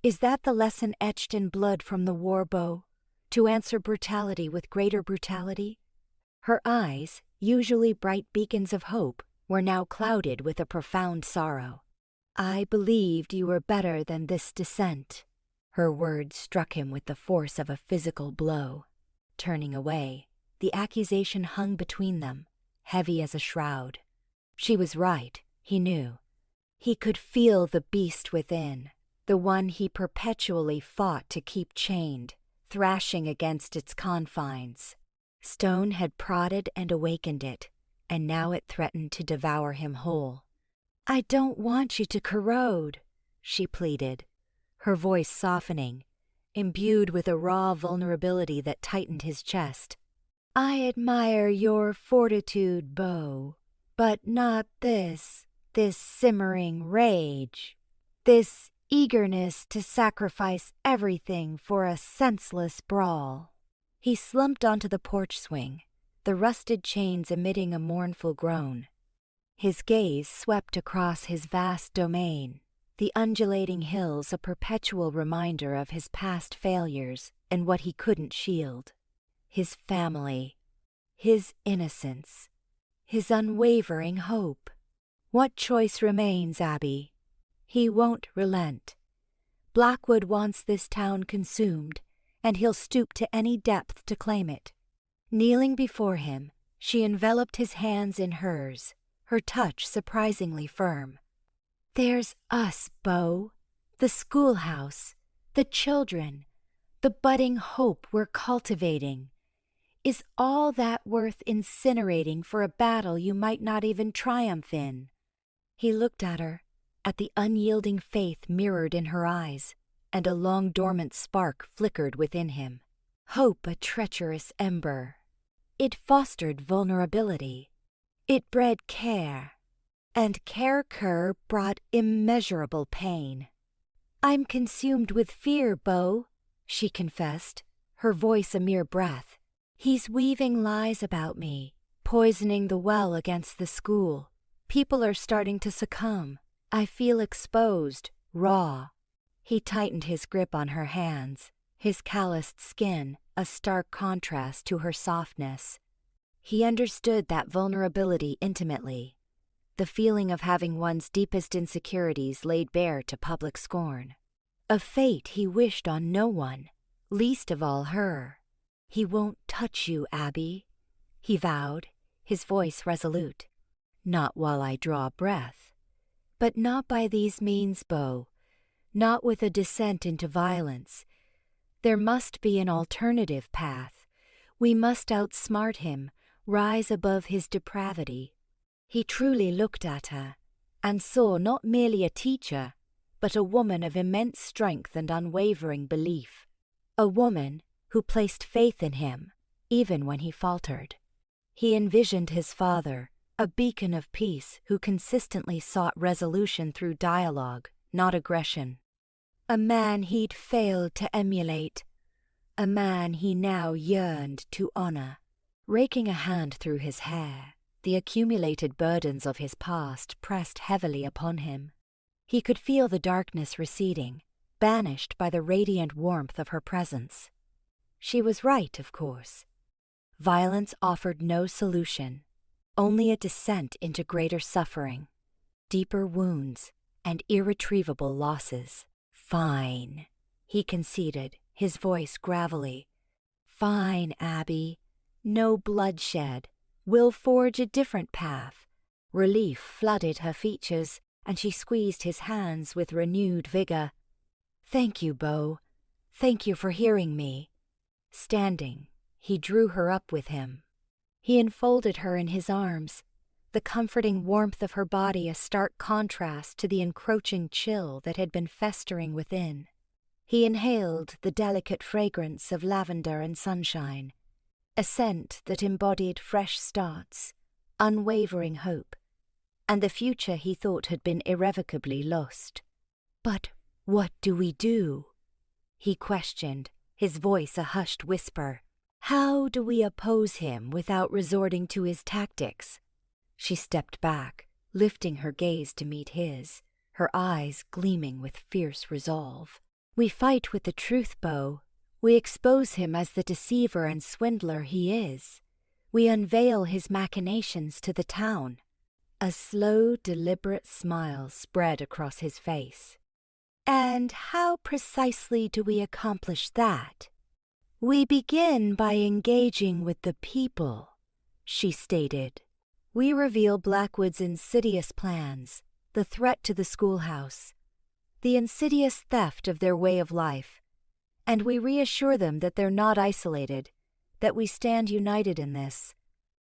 Is that the lesson etched in blood from the war, Beau? To answer brutality with greater brutality?" Her eyes, usually bright beacons of hope, were now clouded with a profound sorrow. "I believed you were better than this dissent." Her words struck him with the force of a physical blow. Turning away, the accusation hung between them, heavy as a shroud. She was right, he knew. He could feel the beast within, the one he perpetually fought to keep chained, thrashing against its confines. Stone had prodded and awakened it, and now it threatened to devour him whole. "I don't want you to corrode," she pleaded, her voice softening, imbued with a raw vulnerability that tightened his chest. "I admire your fortitude, Beau, but not this simmering rage, this eagerness to sacrifice everything for a senseless brawl." He slumped onto the porch swing, the rusted chains emitting a mournful groan. His gaze swept across his vast domain, the undulating hills a perpetual reminder of his past failures and what he couldn't shield. His family, his innocence, his unwavering hope. What choice remains, Abby? He won't relent. Blackwood wants this town consumed, and he'll stoop to any depth to claim it. Kneeling before him, she enveloped his hands in hers, her touch surprisingly firm. "There's us, Beau, the schoolhouse, the children, the budding hope we're cultivating. Is all that worth incinerating for a battle you might not even triumph in?" He looked at her, at the unyielding faith mirrored in her eyes, and a long-dormant spark flickered within him. Hope a treacherous ember. It fostered vulnerability. It bred care, and care brought immeasurable pain. "I'm consumed with fear, Beau," she confessed, her voice a mere breath. "He's weaving lies about me, poisoning the well against the school. People are starting to succumb. I feel exposed, raw." He tightened his grip on her hands, his calloused skin a stark contrast to her softness. He understood that vulnerability intimately, the feeling of having one's deepest insecurities laid bare to public scorn. A fate he wished on no one, least of all her. "He won't touch you, Abby," he vowed, his voice resolute. "Not while I draw breath. But not by these means, Beau. Not with a descent into violence. There must be an alternative path. We must outsmart him, rise above his depravity." He truly looked at her, and saw not merely a teacher, but a woman of immense strength and unwavering belief. A woman who placed faith in him, even when he faltered. He envisioned his father, a beacon of peace who consistently sought resolution through dialogue, not aggression. A man he'd failed to emulate, a man he now yearned to honor. Raking a hand through his hair, the accumulated burdens of his past pressed heavily upon him. He could feel the darkness receding, banished by the radiant warmth of her presence. She was right, of course. Violence offered no solution, only a descent into greater suffering, deeper wounds, and irretrievable losses. "Fine," he conceded, his voice gravelly. "Fine, Abby. No bloodshed. We'll forge a different path." Relief flooded her features, and she squeezed his hands with renewed vigor. "Thank you, Beau. Thank you for hearing me." Standing, he drew her up with him. He enfolded her in his arms, the comforting warmth of her body a stark contrast to the encroaching chill that had been festering within. He inhaled the delicate fragrance of lavender and sunshine, a scent that embodied fresh starts, unwavering hope, and the future he thought had been irrevocably lost. "But what do we do?" he questioned, his voice a hushed whisper. "How do we oppose him without resorting to his tactics?" She stepped back, lifting her gaze to meet his, her eyes gleaming with fierce resolve. "We fight with the truth, Beau. We expose him as the deceiver and swindler he is. We unveil his machinations to the town." A slow, deliberate smile spread across his face. "And how precisely do we accomplish that?" "We begin by engaging with the people," she stated. "We reveal Blackwood's insidious plans, the threat to the schoolhouse, the insidious theft of their way of life, and we reassure them that they're not isolated, that we stand united in this."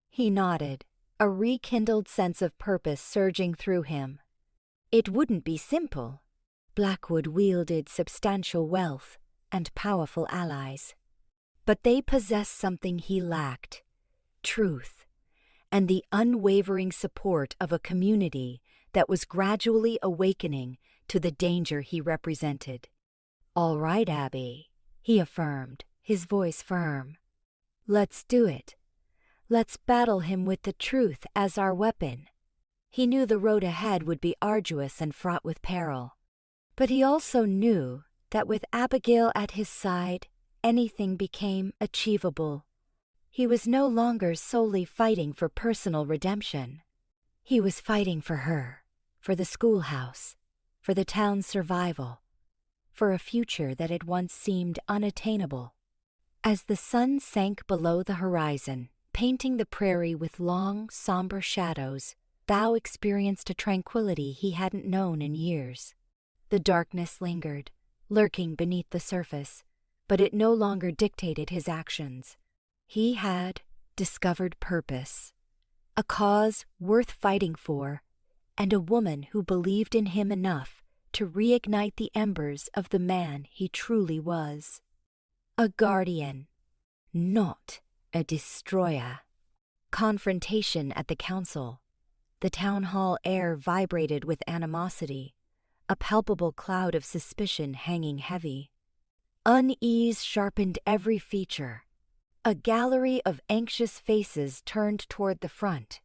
He nodded, a rekindled sense of purpose surging through him. It wouldn't be simple. Blackwood wielded substantial wealth and powerful allies, but they possessed something he lacked: truth, and the unwavering support of a community that was gradually awakening to the danger he represented. "All right, Abby," he affirmed, his voice firm. "Let's do it. Let's battle him with the truth as our weapon." He knew the road ahead would be arduous and fraught with peril, but he also knew that with Abigail at his side, anything became achievable. He was no longer solely fighting for personal redemption. He was fighting for her, for the schoolhouse, for the town's survival, for a future that had once seemed unattainable. As the sun sank below the horizon, painting the prairie with long, somber shadows, Beau experienced a tranquility he hadn't known in years. The darkness lingered, lurking beneath the surface, but it no longer dictated his actions. He had discovered purpose, a cause worth fighting for, and a woman who believed in him enough to reignite the embers of the man he truly was. A guardian, not a destroyer. Confrontation at the council. The town hall air vibrated with animosity, a palpable cloud of suspicion hanging heavy. Unease sharpened every feature. A gallery of anxious faces turned toward the front.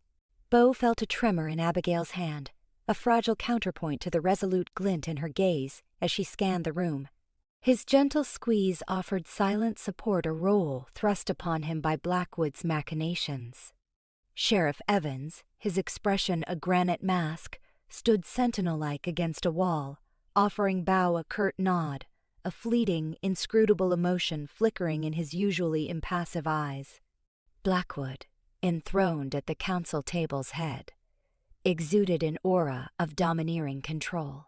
Beau felt a tremor in Abigail's hand, a fragile counterpoint to the resolute glint in her gaze as she scanned the room. His gentle squeeze offered silent support a role thrust upon him by Blackwood's machinations. Sheriff Evans, his expression a granite mask, stood sentinel-like against a wall, offering Beau a curt nod, a fleeting, inscrutable emotion flickering in his usually impassive eyes. Blackwood, enthroned at the council table's head, exuded an aura of domineering control.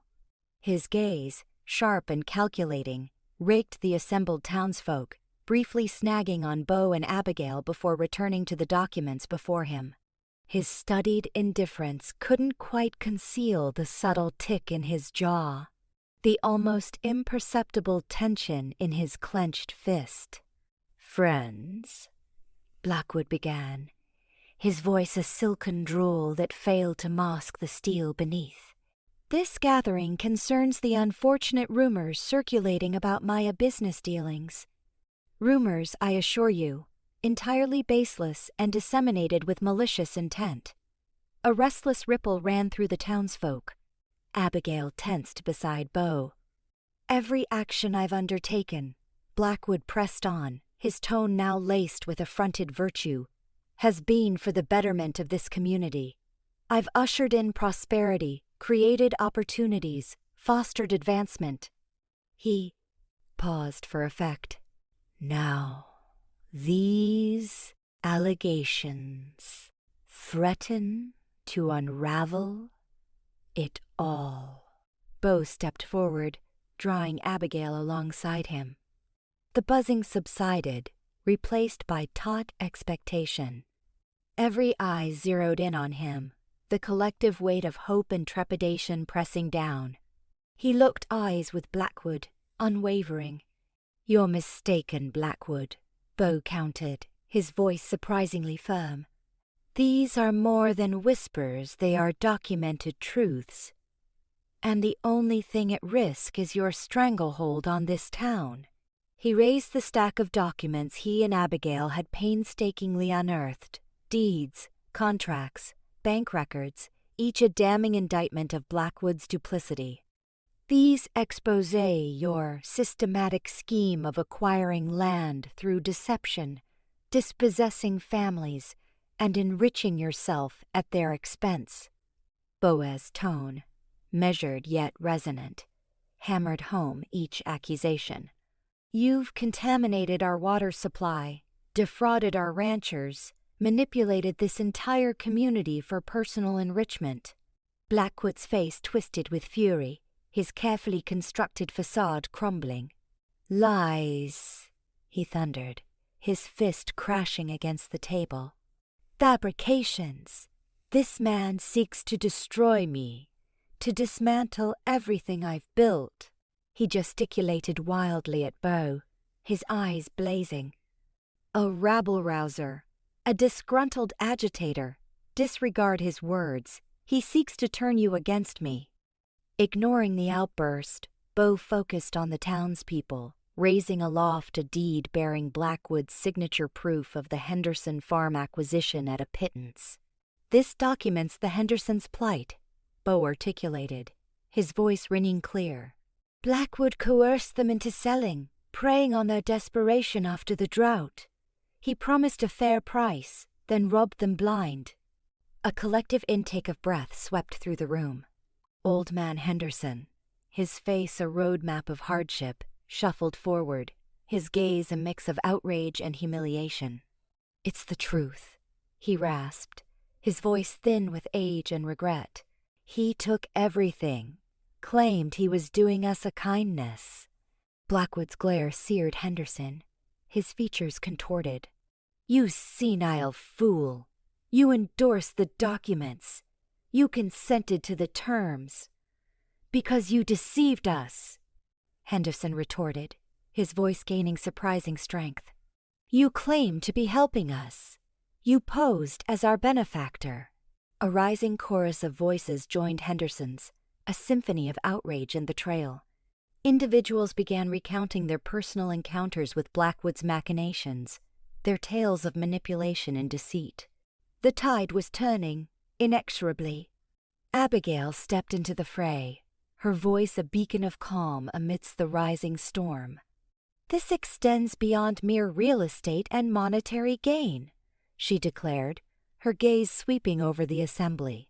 His gaze, sharp and calculating, raked the assembled townsfolk, briefly snagging on Beau and Abigail before returning to the documents before him. His studied indifference couldn't quite conceal the subtle tick in his jaw, the almost imperceptible tension in his clenched fist. "Friends," Blackwood began, his voice a silken drawl that failed to mask the steel beneath. "This gathering concerns the unfortunate rumors circulating about my business dealings. Rumors, I assure you, entirely baseless and disseminated with malicious intent." A restless ripple ran through the townsfolk. Abigail tensed beside Beau. "Every action I've undertaken," Blackwood pressed on, his tone now laced with affronted virtue, "has been for the betterment of this community. I've ushered in prosperity, created opportunities, fostered advancement." He paused for effect. "Now, these allegations threaten to unravel it all." Beau stepped forward, drawing Abigail alongside him. The buzzing subsided, replaced by taut expectation. Every eye zeroed in on him, the collective weight of hope and trepidation pressing down. He looked eyes with Blackwood, unwavering. "You're mistaken, Blackwood," Beau countered, his voice surprisingly firm. "These are more than whispers, they are documented truths. And the only thing at risk is your stranglehold on this town." He raised the stack of documents he and Abigail had painstakingly unearthed. Deeds, contracts, bank records, each a damning indictment of Blackwood's duplicity. "These expose your systematic scheme of acquiring land through deception, dispossessing families, and enriching yourself at their expense." Beau's tone, measured yet resonant, hammered home each accusation. "You've contaminated our water supply, defrauded our ranchers, manipulated this entire community for personal enrichment." Blackwood's face twisted with fury, his carefully constructed facade crumbling. "Lies," he thundered, his fist crashing against the table. "Fabrications. This man seeks to destroy me, to dismantle everything I've built." He gesticulated wildly at Beau, his eyes blazing. "A rabble-rouser, a disgruntled agitator. Disregard his words. He seeks to turn you against me." Ignoring the outburst, Beau focused on the townspeople, raising aloft a deed bearing Blackwood's signature proof of the Henderson farm acquisition at a pittance. "This documents the Hendersons' plight," Beau articulated, his voice ringing clear. "Blackwood coerced them into selling, preying on their desperation after the drought. He promised a fair price, then robbed them blind." A collective intake of breath swept through the room. Old man Henderson, his face a roadmap of hardship, shuffled forward, his gaze a mix of outrage and humiliation. "It's the truth," he rasped, his voice thin with age and regret. "He took everything, claimed he was doing us a kindness." Blackwood's glare seared Henderson, his features contorted. "You senile fool! You endorsed the documents. You consented to the terms. Because you deceived us," Henderson retorted, his voice gaining surprising strength. "You claimed to be helping us. You posed as our benefactor." A rising chorus of voices joined Henderson's, a symphony of outrage and betrayal. Individuals began recounting their personal encounters with Blackwood's machinations, their tales of manipulation and deceit. The tide was turning, inexorably. Abigail stepped into the fray, her voice a beacon of calm amidst the rising storm. "This extends beyond mere real estate and monetary gain," she declared, her gaze sweeping over the assembly.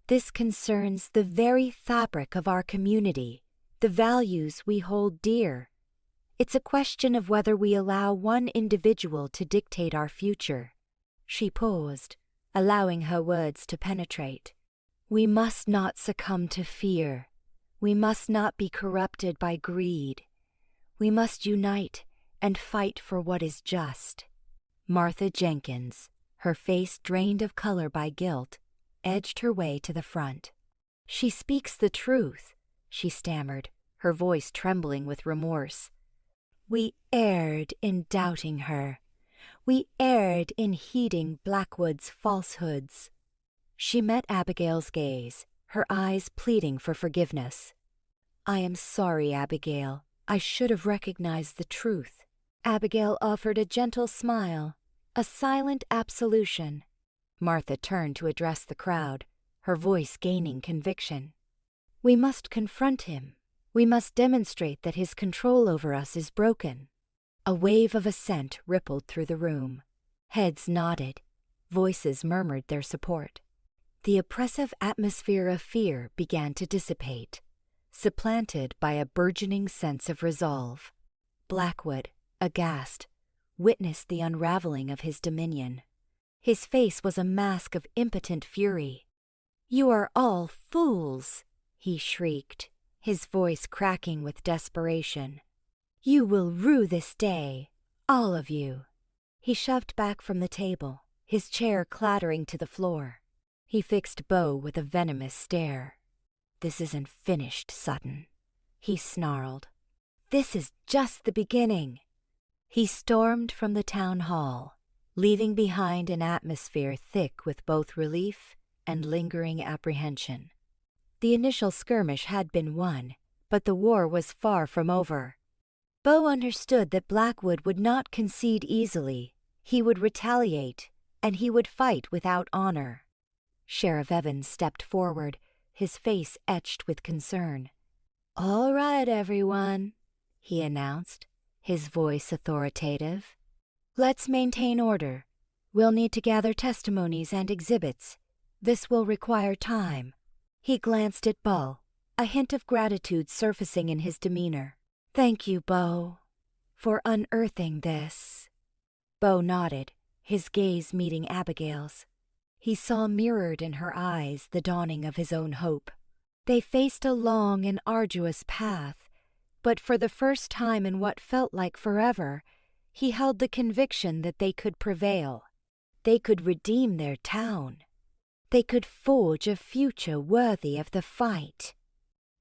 "This concerns the very fabric of our community, the values we hold dear. It's a question of whether we allow one individual to dictate our future." She paused, allowing her words to penetrate. "We must not succumb to fear. We must not be corrupted by greed. We must unite and fight for what is just." Martha Jenkins, her face drained of color by guilt, edged her way to the front. "She speaks the truth," she stammered, her voice trembling with remorse. "We erred in doubting her. We erred in heeding Blackwood's falsehoods." She met Abigail's gaze, her eyes pleading for forgiveness. "I am sorry, Abigail. I should have recognized the truth." Abigail offered a gentle smile, a silent absolution. Martha turned to address the crowd, her voice gaining conviction. "We must confront him. We must demonstrate that his control over us is broken." A wave of assent rippled through the room. Heads nodded. Voices murmured their support. The oppressive atmosphere of fear began to dissipate, supplanted by a burgeoning sense of resolve. Blackwood, aghast, witnessed the unraveling of his dominion. His face was a mask of impotent fury. "You are all fools," he shrieked, his voice cracking with desperation. "You will rue this day, all of you." He shoved back from the table, his chair clattering to the floor. He fixed Beau with a venomous stare. "This isn't finished, Sutton," he snarled. "This is just the beginning." He stormed from the town hall, leaving behind an atmosphere thick with both relief and lingering apprehension. The initial skirmish had been won, but the war was far from over. Beau understood that Blackwood would not concede easily. He would retaliate, and he would fight without honor. Sheriff Evans stepped forward, his face etched with concern. "All right, everyone," he announced, his voice authoritative. "Let's maintain order. We'll need to gather testimonies and exhibits. This will require time." He glanced at Beau, a hint of gratitude surfacing in his demeanor. "Thank you, Beau, for unearthing this." Beau nodded, his gaze meeting Abigail's. He saw mirrored in her eyes the dawning of his own hope. They faced a long and arduous path, but for the first time in what felt like forever, he held the conviction that they could prevail. They could redeem their town. They could forge a future worthy of the fight.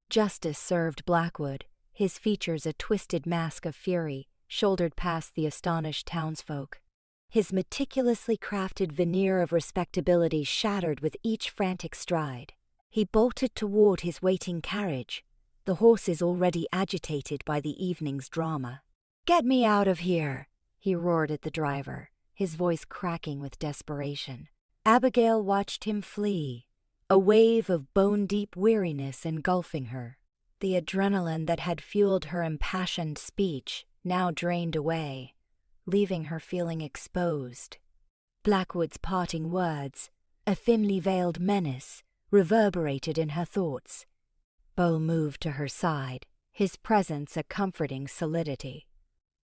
Justice served Blackwood, his features a twisted mask of fury, shouldered past the astonished townsfolk. His meticulously crafted veneer of respectability shattered with each frantic stride. He bolted toward his waiting carriage, the horses already agitated by the evening's drama. "Get me out of here!" he roared at the driver, his voice cracking with desperation. Abigail watched him flee, a wave of bone-deep weariness engulfing her. The adrenaline that had fueled her impassioned speech now drained away, leaving her feeling exposed. Blackwood's parting words, a thinly veiled menace, reverberated in her thoughts. Beau moved to her side, his presence a comforting solidity.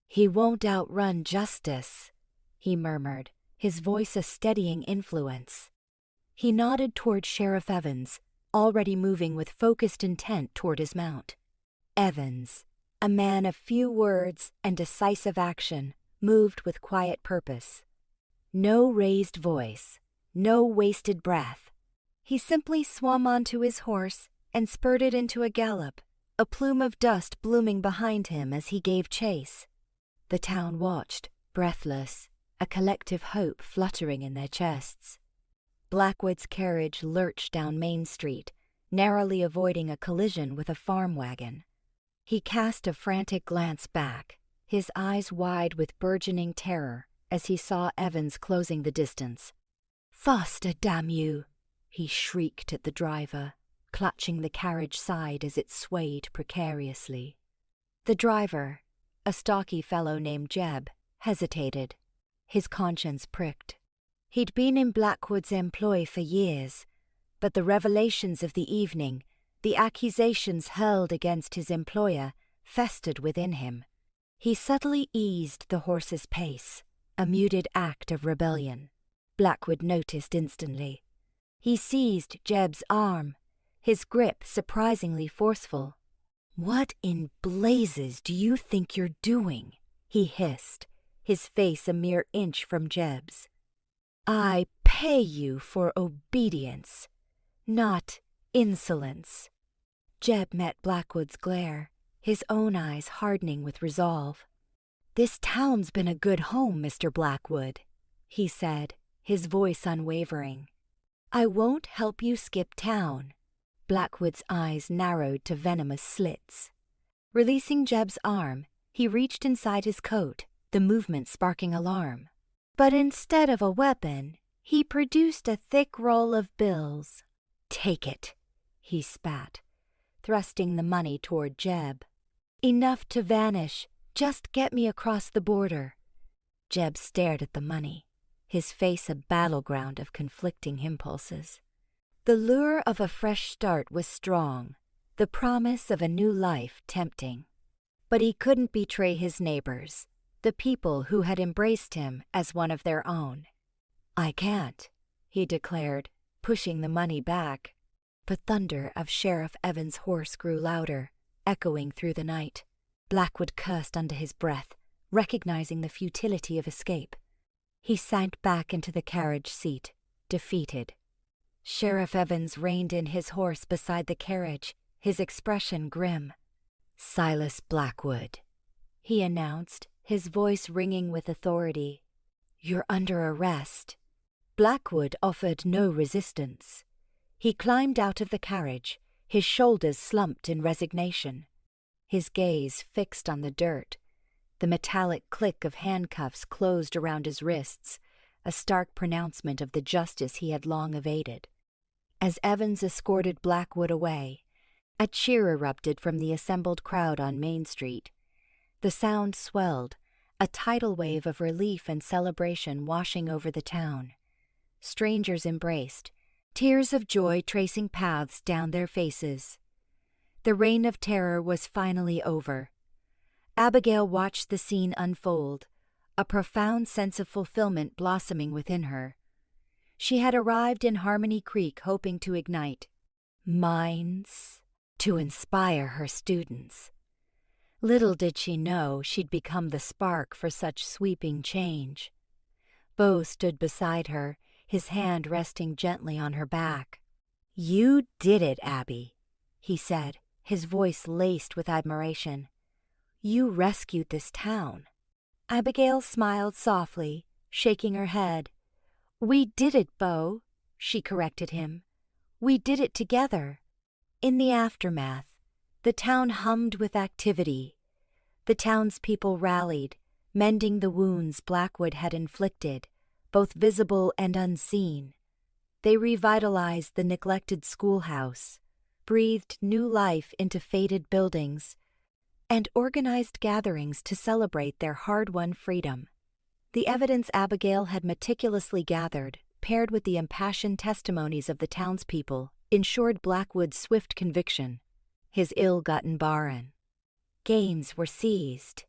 "He won't outrun justice," he murmured, his voice a steadying influence. He nodded toward Sheriff Evans, already moving with focused intent toward his mount. Evans, a man of few words and decisive action, moved with quiet purpose. No raised voice, no wasted breath. He simply swum onto his horse and spurted into a gallop, a plume of dust blooming behind him as he gave chase. The town watched, breathless, a collective hope fluttering in their chests. Blackwood's carriage lurched down Main Street, narrowly avoiding a collision with a farm wagon. He cast a frantic glance back, his eyes wide with burgeoning terror as he saw Evans closing the distance. "Faster, damn you!" he shrieked at the driver, clutching the carriage side as it swayed precariously. The driver, a stocky fellow named Jeb, hesitated. His conscience pricked. He'd been in Blackwood's employ for years, but the revelations of the evening, the accusations hurled against his employer, festered within him. He subtly eased the horse's pace, a muted act of rebellion. Blackwood noticed instantly. He seized Jeb's arm, his grip surprisingly forceful. "What in blazes do you think you're doing?" he hissed, his face a mere inch from Jeb's. "I pay you for obedience, not insolence." Jeb met Blackwood's glare, his own eyes hardening with resolve. "This town's been a good home, Mr. Blackwood," he said, his voice unwavering. "I won't help you skip town." Blackwood's eyes narrowed to venomous slits. Releasing Jeb's arm, he reached inside his coat, the movement sparking alarm. But instead of a weapon, he produced a thick roll of bills. "Take it," he spat, thrusting the money toward Jeb. "Enough to vanish, Just get me across the border." Jeb stared at the money, his face a battleground of conflicting impulses. The lure of a fresh start was strong, the promise of a new life tempting. But he couldn't betray his neighbors, the people who had embraced him as one of their own. "I can't," he declared, pushing the money back. The thunder of Sheriff Evans' horse grew louder, echoing through the night. Blackwood cursed under his breath, recognizing the futility of escape. He sank back into the carriage seat, defeated. Sheriff Evans reined in his horse beside the carriage, his expression grim. "Silas Blackwood," he announced, his voice ringing with authority. "You're under arrest." Blackwood offered no resistance. He climbed out of the carriage, his shoulders slumped in resignation. His gaze fixed on the dirt. The metallic click of handcuffs closed around his wrists, a stark pronouncement of the justice he had long evaded. As Evans escorted Blackwood away, a cheer erupted from the assembled crowd on Main Street. The sound swelled, a tidal wave of relief and celebration washing over the town. Strangers embraced, tears of joy tracing paths down their faces. The reign of terror was finally over. Abigail watched the scene unfold, a profound sense of fulfillment blossoming within her. She had arrived in Harmony Creek hoping to ignite minds, to inspire her students. Little did she know she'd become the spark for such sweeping change. Beau stood beside her, his hand resting gently on her back. "You did it, Abby," he said, his voice laced with admiration. "You rescued this town." Abigail smiled softly, shaking her head. "We did it, Beau," she corrected him. "We did it together." In the aftermath, the town hummed with activity. The townspeople rallied, mending the wounds Blackwood had inflicted, both visible and unseen. They revitalized the neglected schoolhouse, breathed new life into faded buildings, and organized gatherings to celebrate their hard-won freedom. The evidence Abigail had meticulously gathered, paired with the impassioned testimonies of the townspeople, ensured Blackwood's swift conviction, his ill-gotten bargain. Gains were seized,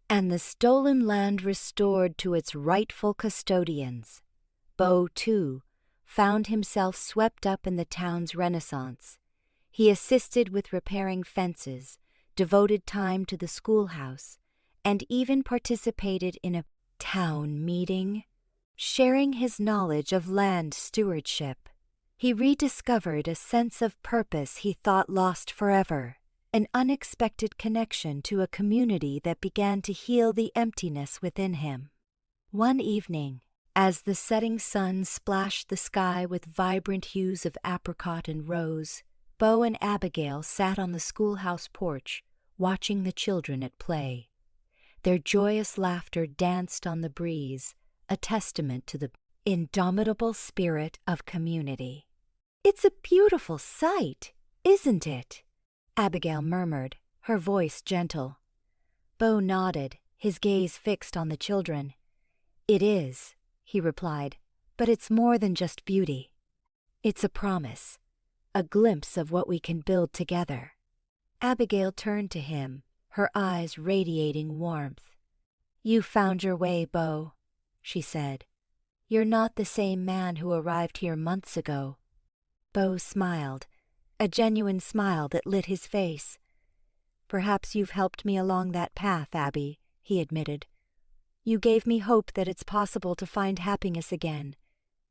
and the stolen land restored to its rightful custodians. Beau, too, found himself swept up in the town's renaissance. He assisted with repairing fences, devoted time to the schoolhouse, and even participated in a town meeting. Sharing his knowledge of land stewardship, he rediscovered a sense of purpose he thought lost forever, an unexpected connection to a community that began to heal the emptiness within him. One evening, as the setting sun splashed the sky with vibrant hues of apricot and rose, Beau and Abigail sat on the schoolhouse porch, watching the children at play. Their joyous laughter danced on the breeze, a testament to the indomitable spirit of community. "It's a beautiful sight, isn't it?" Abigail murmured, her voice gentle. Beau nodded, his gaze fixed on the children. "It is," he replied, "but it's more than just beauty. It's a promise, a glimpse of what we can build together." Abigail turned to him, her eyes radiating warmth. "You found your way, Beau," she said. "You're not the same man who arrived here months ago." Beau smiled, a genuine smile that lit his face. "Perhaps you've helped me along that path, Abby," he admitted. "You gave me hope that it's possible to find happiness again,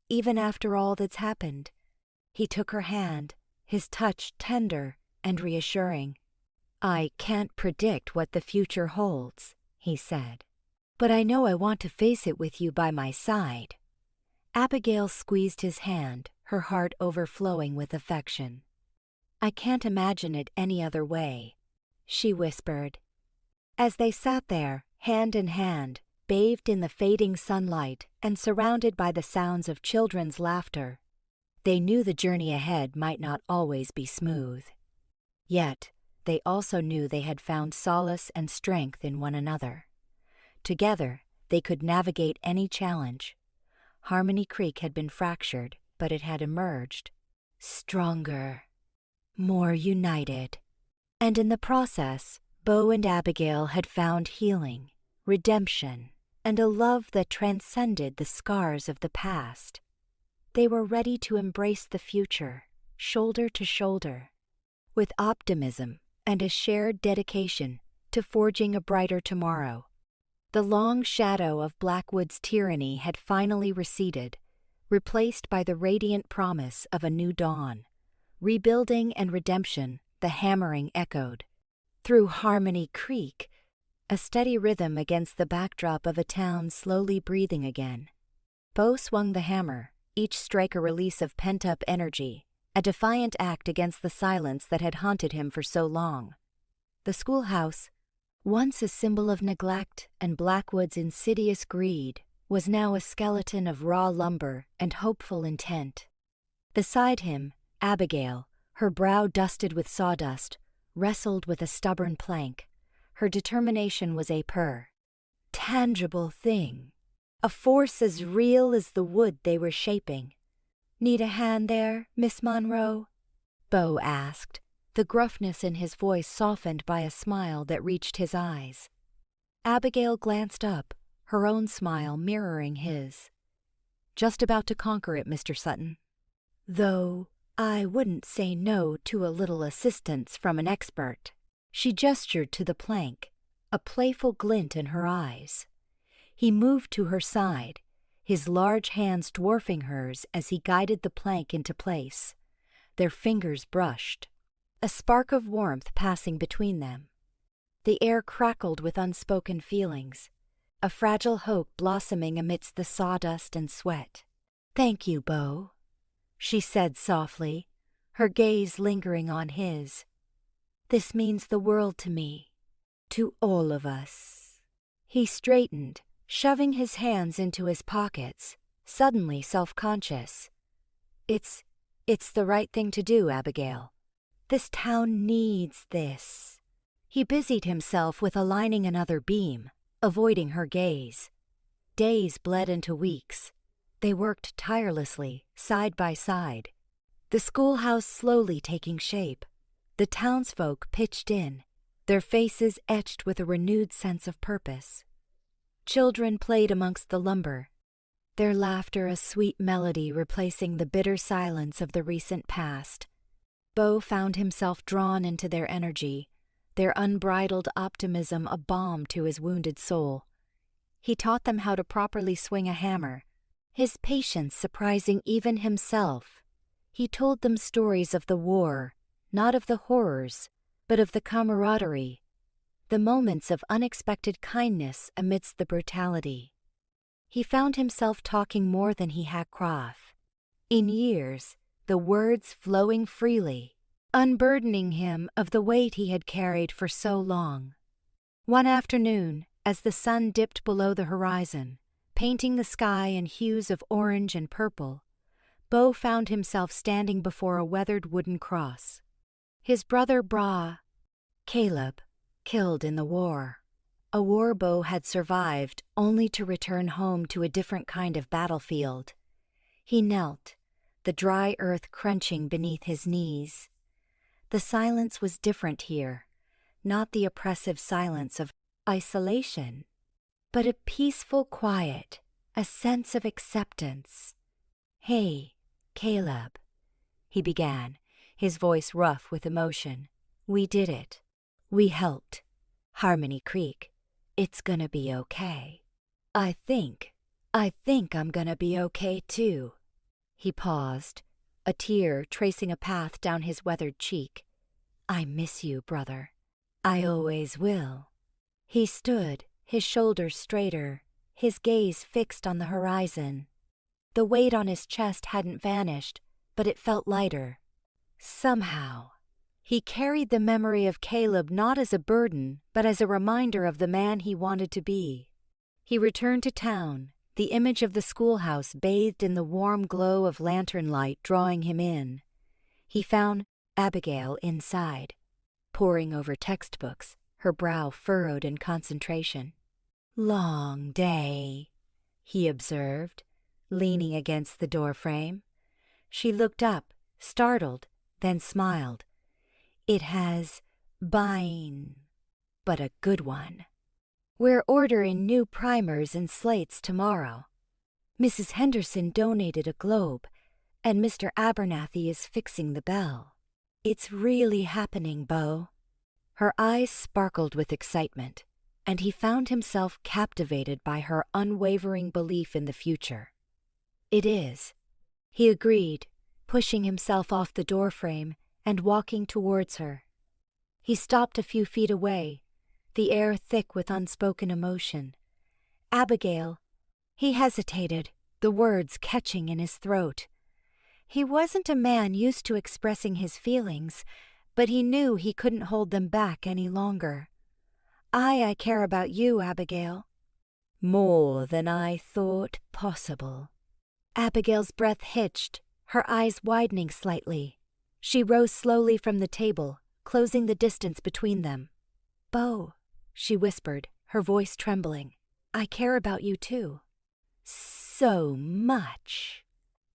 even after all that's happened." He took her hand, his touch tender and reassuring. "I can't predict what the future holds," he said, "but I know I want to face it with you by my side." Abigail squeezed his hand, her heart overflowing with affection. "I can't imagine it any other way," she whispered. As they sat there, hand in hand, bathed in the fading sunlight and surrounded by the sounds of children's laughter, they knew the journey ahead might not always be smooth. Yet, they also knew they had found solace and strength in one another. Together, they could navigate any challenge. Harmony Creek had been fractured, but it had emerged stronger, more united. And in the process, Beau and Abigail had found healing, redemption, and a love that transcended the scars of the past. They were ready to embrace the future, shoulder to shoulder, with optimism and a shared dedication to forging a brighter tomorrow. The long shadow of Blackwood's tyranny had finally receded, replaced by the radiant promise of a new dawn. Rebuilding and redemption, the hammering echoed. Through Harmony Creek, a steady rhythm against the backdrop of a town slowly breathing again. Beau swung the hammer, each strike a release of pent-up energy, a defiant act against the silence that had haunted him for so long. The schoolhouse, once a symbol of neglect and Blackwood's insidious greed, was now a skeleton of raw lumber and hopeful intent. Beside him, Abigail, her brow dusted with sawdust, wrestled with a stubborn plank. Her determination was a tangible thing, a force as real as the wood they were shaping. "Need a hand there, Miss Monroe?" Beau asked, the gruffness in his voice softened by a smile that reached his eyes. Abigail glanced up, her own smile mirroring his. "Just about to conquer it, Mr. Sutton. Though I wouldn't say no to a little assistance from an expert." She gestured to the plank, a playful glint in her eyes. He moved to her side, his large hands dwarfing hers as he guided the plank into place. Their fingers brushed, a spark of warmth passing between them. The air crackled with unspoken feelings, a fragile hope blossoming amidst the sawdust and sweat. "Thank you, Beau," she said softly, her gaze lingering on his. "This means the world to me, to all of us." He straightened, shoving his hands into his pockets, suddenly self-conscious. It's the right thing to do, Abigail. This town needs this." He busied himself with aligning another beam, avoiding her gaze. Days bled into weeks. They worked tirelessly, side by side. The schoolhouse slowly taking shape. The townsfolk pitched in, their faces etched with a renewed sense of purpose. Children played amongst the lumber, their laughter a sweet melody replacing the bitter silence of the recent past. Beau found himself drawn into their energy, their unbridled optimism a balm to his wounded soul. He taught them how to properly swing a hammer, his patience surprising even himself. He told them stories of the war, not of the horrors, but of the camaraderie, the moments of unexpected kindness amidst the brutality. He found himself talking more than he had craft. In years, the words flowing freely, unburdening him of the weight he had carried for so long. One afternoon, as the sun dipped below the horizon, painting the sky in hues of orange and purple, Beau found himself standing before a weathered wooden cross. His brother Caleb, killed in the war. A war Beau had survived only to return home to a different kind of battlefield. He knelt, the dry earth crunching beneath his knees. The silence was different here, not the oppressive silence of isolation, but a peaceful quiet, a sense of acceptance. "Hey, Caleb," he began, his voice rough with emotion. "We did it. We helped. Harmony Creek. It's gonna be okay. I think I'm gonna be okay too." He paused, a tear tracing a path down his weathered cheek. "I miss you, brother. I always will." He stood, his shoulders straighter, his gaze fixed on the horizon. The weight on his chest hadn't vanished, but it felt lighter. Somehow, he carried the memory of Caleb not as a burden, but as a reminder of the man he wanted to be. He returned to town, the image of the schoolhouse bathed in the warm glow of lantern light drawing him in. He found Abigail inside, poring over textbooks, her brow furrowed in concentration. "Long day," he observed, leaning against the doorframe. She looked up, startled, then smiled. "It has been, but a good one. We're ordering new primers and slates tomorrow. Mrs. Henderson donated a globe, and Mr. Abernathy is fixing the bell. It's really happening, Beau." Her eyes sparkled with excitement, and he found himself captivated by her unwavering belief in the future. "It is," he agreed, pushing himself off the doorframe and walking towards her. He stopped a few feet away, the air thick with unspoken emotion. "Abigail." He hesitated, the words catching in his throat. He wasn't a man used to expressing his feelings, but he knew he couldn't hold them back any longer. I care about you, Abigail." "More than I thought possible." Abigail's breath hitched, her eyes widening slightly. She rose slowly from the table, closing the distance between them. "Beau," she whispered, her voice trembling, "I care about you too." "So much."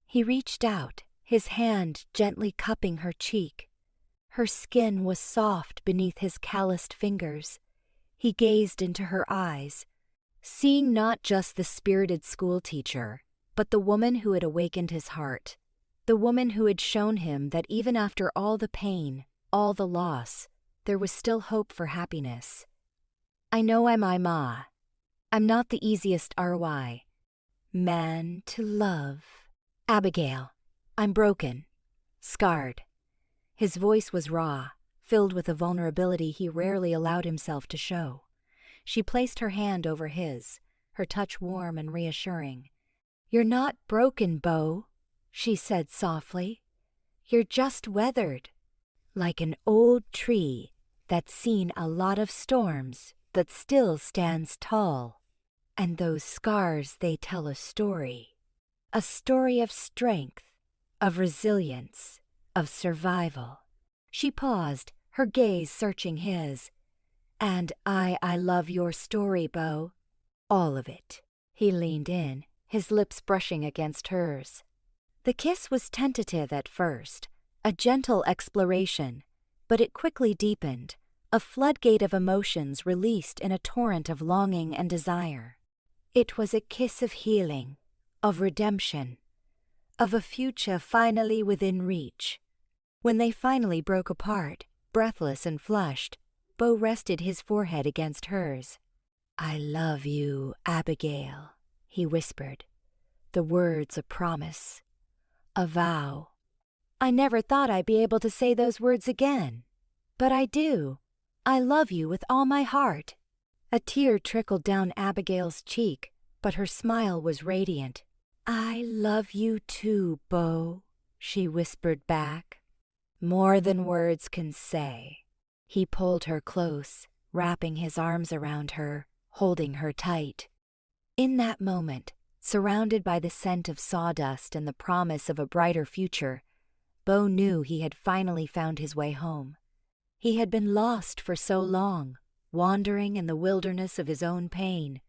He reached out, his hand gently cupping her cheek. Her skin was soft beneath his calloused fingers. He gazed into her eyes, seeing not just the spirited schoolteacher, but the woman who had awakened his heart, the woman who had shown him that even after all the pain, all the loss, there was still hope for happiness. "I know I'm ma. I'm not the easiest RY. Man to love. Abigail, I'm broken, scarred." His voice was raw, filled with a vulnerability he rarely allowed himself to show. She placed her hand over his, her touch warm and reassuring. "You're not broken, Beau," she said softly. "You're just weathered, like an old tree that's seen a lot of storms but still stands tall. And those scars, they tell a story of strength, of resilience, of survival." She paused, her gaze searching his. "And I love your story, Beau. All of it." He leaned in, his lips brushing against hers. The kiss was tentative at first, a gentle exploration, but it quickly deepened, a floodgate of emotions released in a torrent of longing and desire. It was a kiss of healing, of redemption, of a future finally within reach. When they finally broke apart, breathless and flushed, Beau rested his forehead against hers. "I love you, Abigail," he whispered, the words a promise, a vow. "I never thought I'd be able to say those words again. But I do. I love you with all my heart." A tear trickled down Abigail's cheek, but her smile was radiant. "I love you too, Beau," she whispered back. "More than words can say." He pulled her close, wrapping his arms around her, holding her tight. In that moment, surrounded by the scent of sawdust and the promise of a brighter future, Beau knew he had finally found his way home. He had been lost for so long, wandering in the wilderness of his own pain,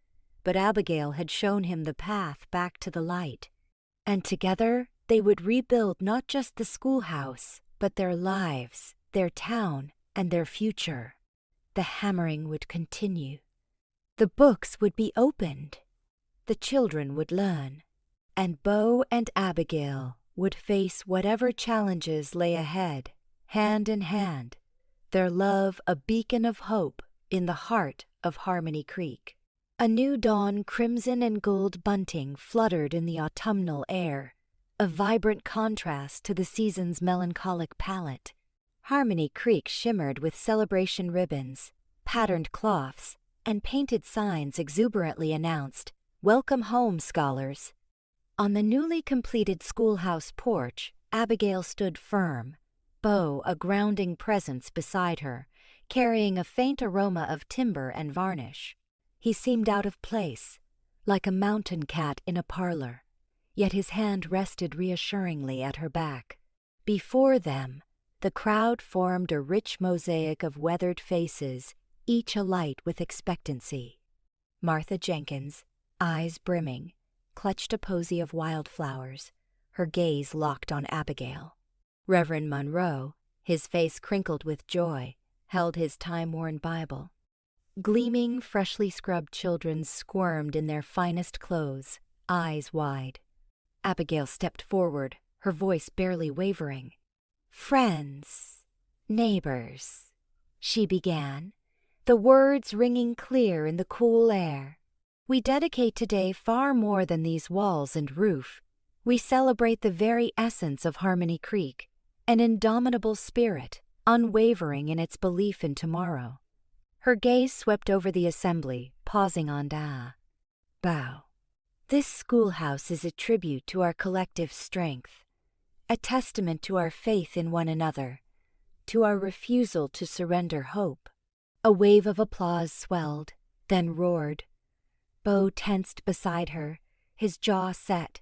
but Abigail had shown him the path back to the light. And together they would rebuild not just the schoolhouse, but their lives, their town, and their future. The hammering would continue. The books would be opened. The children would learn. And Beau and Abigail would face whatever challenges lay ahead, hand in hand, their love a beacon of hope in the heart of Harmony Creek. A new dawn crimson and gold bunting fluttered in the autumnal air, a vibrant contrast to the season's melancholic palette. Harmony Creek shimmered with celebration ribbons, patterned cloths, and painted signs exuberantly announced, "Welcome home, scholars." On the newly completed schoolhouse porch, Abigail stood firm, Beau a grounding presence beside her, carrying a faint aroma of timber and varnish. He seemed out of place, like a mountain cat in a parlor, yet his hand rested reassuringly at her back. Before them, The crowd formed a rich mosaic of weathered faces, each alight with expectancy. Martha Jenkins, eyes brimming, clutched a posy of wildflowers, her gaze locked on Abigail. Reverend Monroe, his face crinkled with joy, held his time-worn Bible. Gleaming, freshly scrubbed children squirmed in their finest clothes, eyes wide. Abigail stepped forward, her voice barely wavering. "Friends, neighbors," she began, the words ringing clear in the cool air. "We dedicate today far more than these walls and roof. We celebrate the very essence of Harmony Creek, an indomitable spirit, unwavering in its belief in tomorrow." Her gaze swept over the assembly, pausing on Beau. "This schoolhouse is a tribute to our collective strength, a testament to our faith in one another, to our refusal to surrender hope." A wave of applause swelled, then roared. Beau tensed beside her, his jaw set,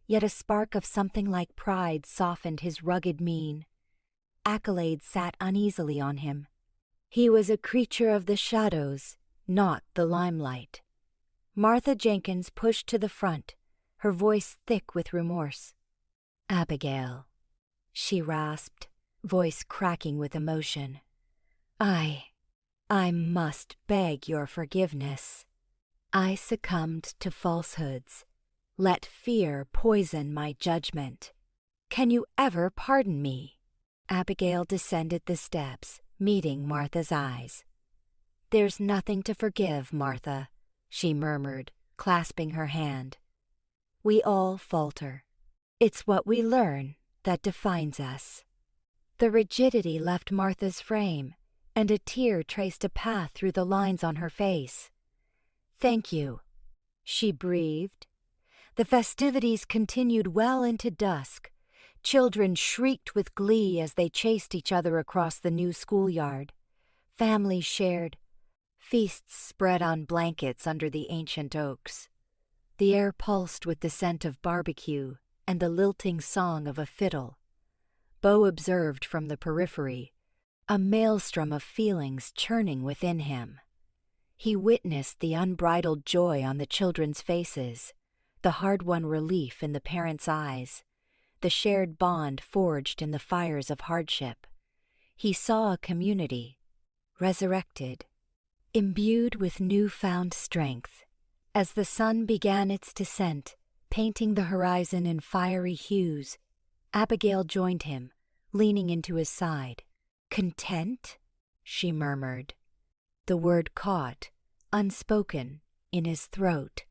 yet a spark of something like pride softened his rugged mien. Accolades sat uneasily on him. He was a creature of the shadows, not the limelight. Martha Jenkins pushed to the front, her voice thick with remorse. "Abigail," she rasped, voice cracking with emotion. I must beg your forgiveness. I succumbed to falsehoods. Let fear poison my judgment. Can you ever pardon me?" Abigail descended the steps, meeting Martha's eyes. "There's nothing to forgive, Martha," she murmured, clasping her hand. "We all falter. It's what we learn that defines us." The rigidity left Martha's frame, and a tear traced a path through the lines on her face. "Thank you," she breathed. The festivities continued well into dusk. Children shrieked with glee as they chased each other across the new schoolyard. Families shared. Feasts spread on blankets under the ancient oaks. The air pulsed with the scent of barbecue and the lilting song of a fiddle. Beau observed from the periphery, a maelstrom of feelings churning within him. He witnessed the unbridled joy on the children's faces, the hard-won relief in the parents' eyes, the shared bond forged in the fires of hardship. He saw a community, resurrected, imbued with newfound strength. As the sun began its descent, painting the horizon in fiery hues, Abigail joined him, leaning into his side. "Content?" she murmured. The word caught, unspoken, in his throat.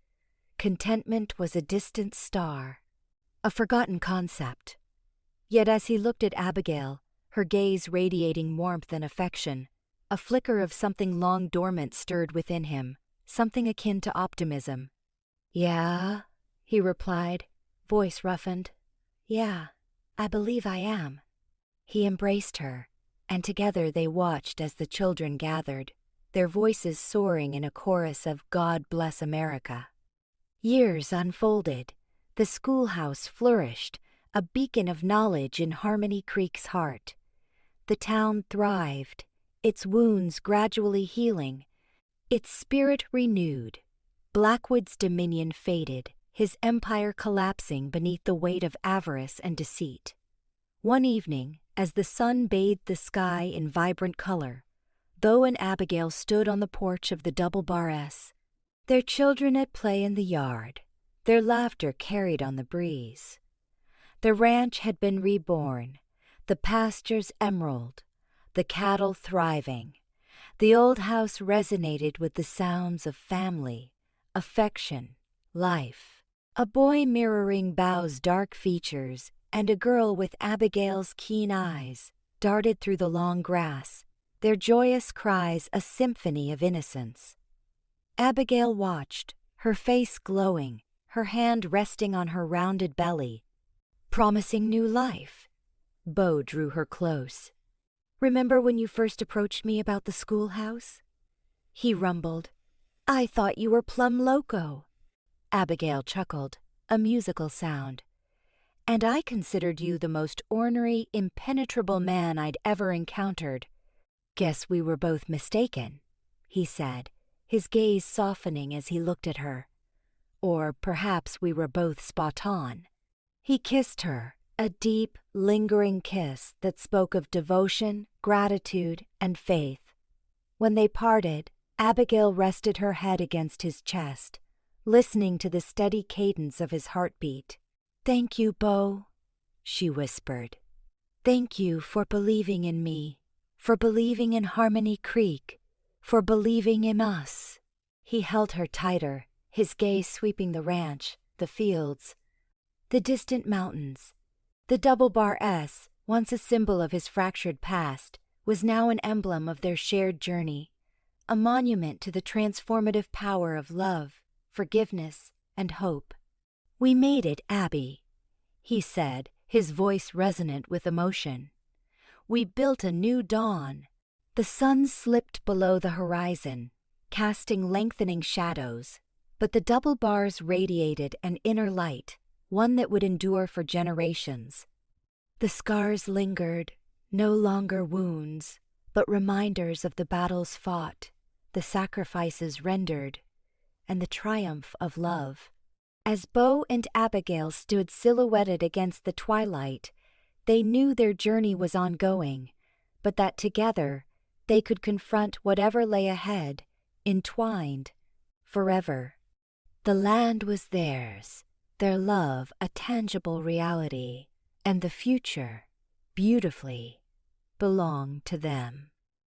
Contentment was a distant star, a forgotten concept. Yet as he looked at Abigail, her gaze radiating warmth and affection, a flicker of something long dormant stirred within him, something akin to optimism. "Yeah," he replied, voice roughened. "Yeah, I believe I am." He embraced her, and together they watched as the children gathered, their voices soaring in a chorus of "God Bless America." Years unfolded. The schoolhouse flourished, a beacon of knowledge in Harmony Creek's heart. The town thrived, its wounds gradually healing, its spirit renewed. Blackwood's dominion faded, his empire collapsing beneath the weight of avarice and deceit. One evening, as the sun bathed the sky in vibrant color, Beau and Abigail stood on the porch of the Double Bar S, their children at play in the yard, their laughter carried on the breeze. The ranch had been reborn, the pastures emerald, the cattle thriving. The old house resonated with the sounds of family, affection, life. A boy mirroring Beau's dark features and a girl with Abigail's keen eyes darted through the long grass, their joyous cries a symphony of innocence. Abigail watched, her face glowing, her hand resting on her rounded belly. "Promising new life." Beau drew her close. "Remember when you first approached me about the schoolhouse?" He rumbled, "I thought you were plumb loco." Abigail chuckled, a musical sound. And I considered you the most ornery, impenetrable man I'd ever encountered. Guess we were both mistaken, he said, his gaze softening as he looked at her. Or perhaps we were both spot on. He kissed her, a deep, lingering kiss that spoke of devotion, gratitude, and faith. When they parted, Abigail rested her head against his chest, listening to the steady cadence of his heartbeat. "Thank you, Beau," she whispered. "Thank you for believing in me, for believing in Harmony Creek, for believing in us." He held her tighter, his gaze sweeping the ranch, the fields, the distant mountains. The double bar S, once a symbol of his fractured past, was now an emblem of their shared journey, a monument to the transformative power of love, forgiveness, and hope. "We made it, Abby," he said, his voice resonant with emotion. "We built a new dawn." The sun slipped below the horizon, casting lengthening shadows, but the double bars radiated an inner light, one that would endure for generations. The scars lingered, no longer wounds, but reminders of the battles fought, the sacrifices rendered, and the triumph of love. As Beau and Abigail stood silhouetted against the twilight, they knew their journey was ongoing, but that together they could confront whatever lay ahead, entwined, forever. The land was theirs, their love a tangible reality, and the future, beautifully, belonged to them.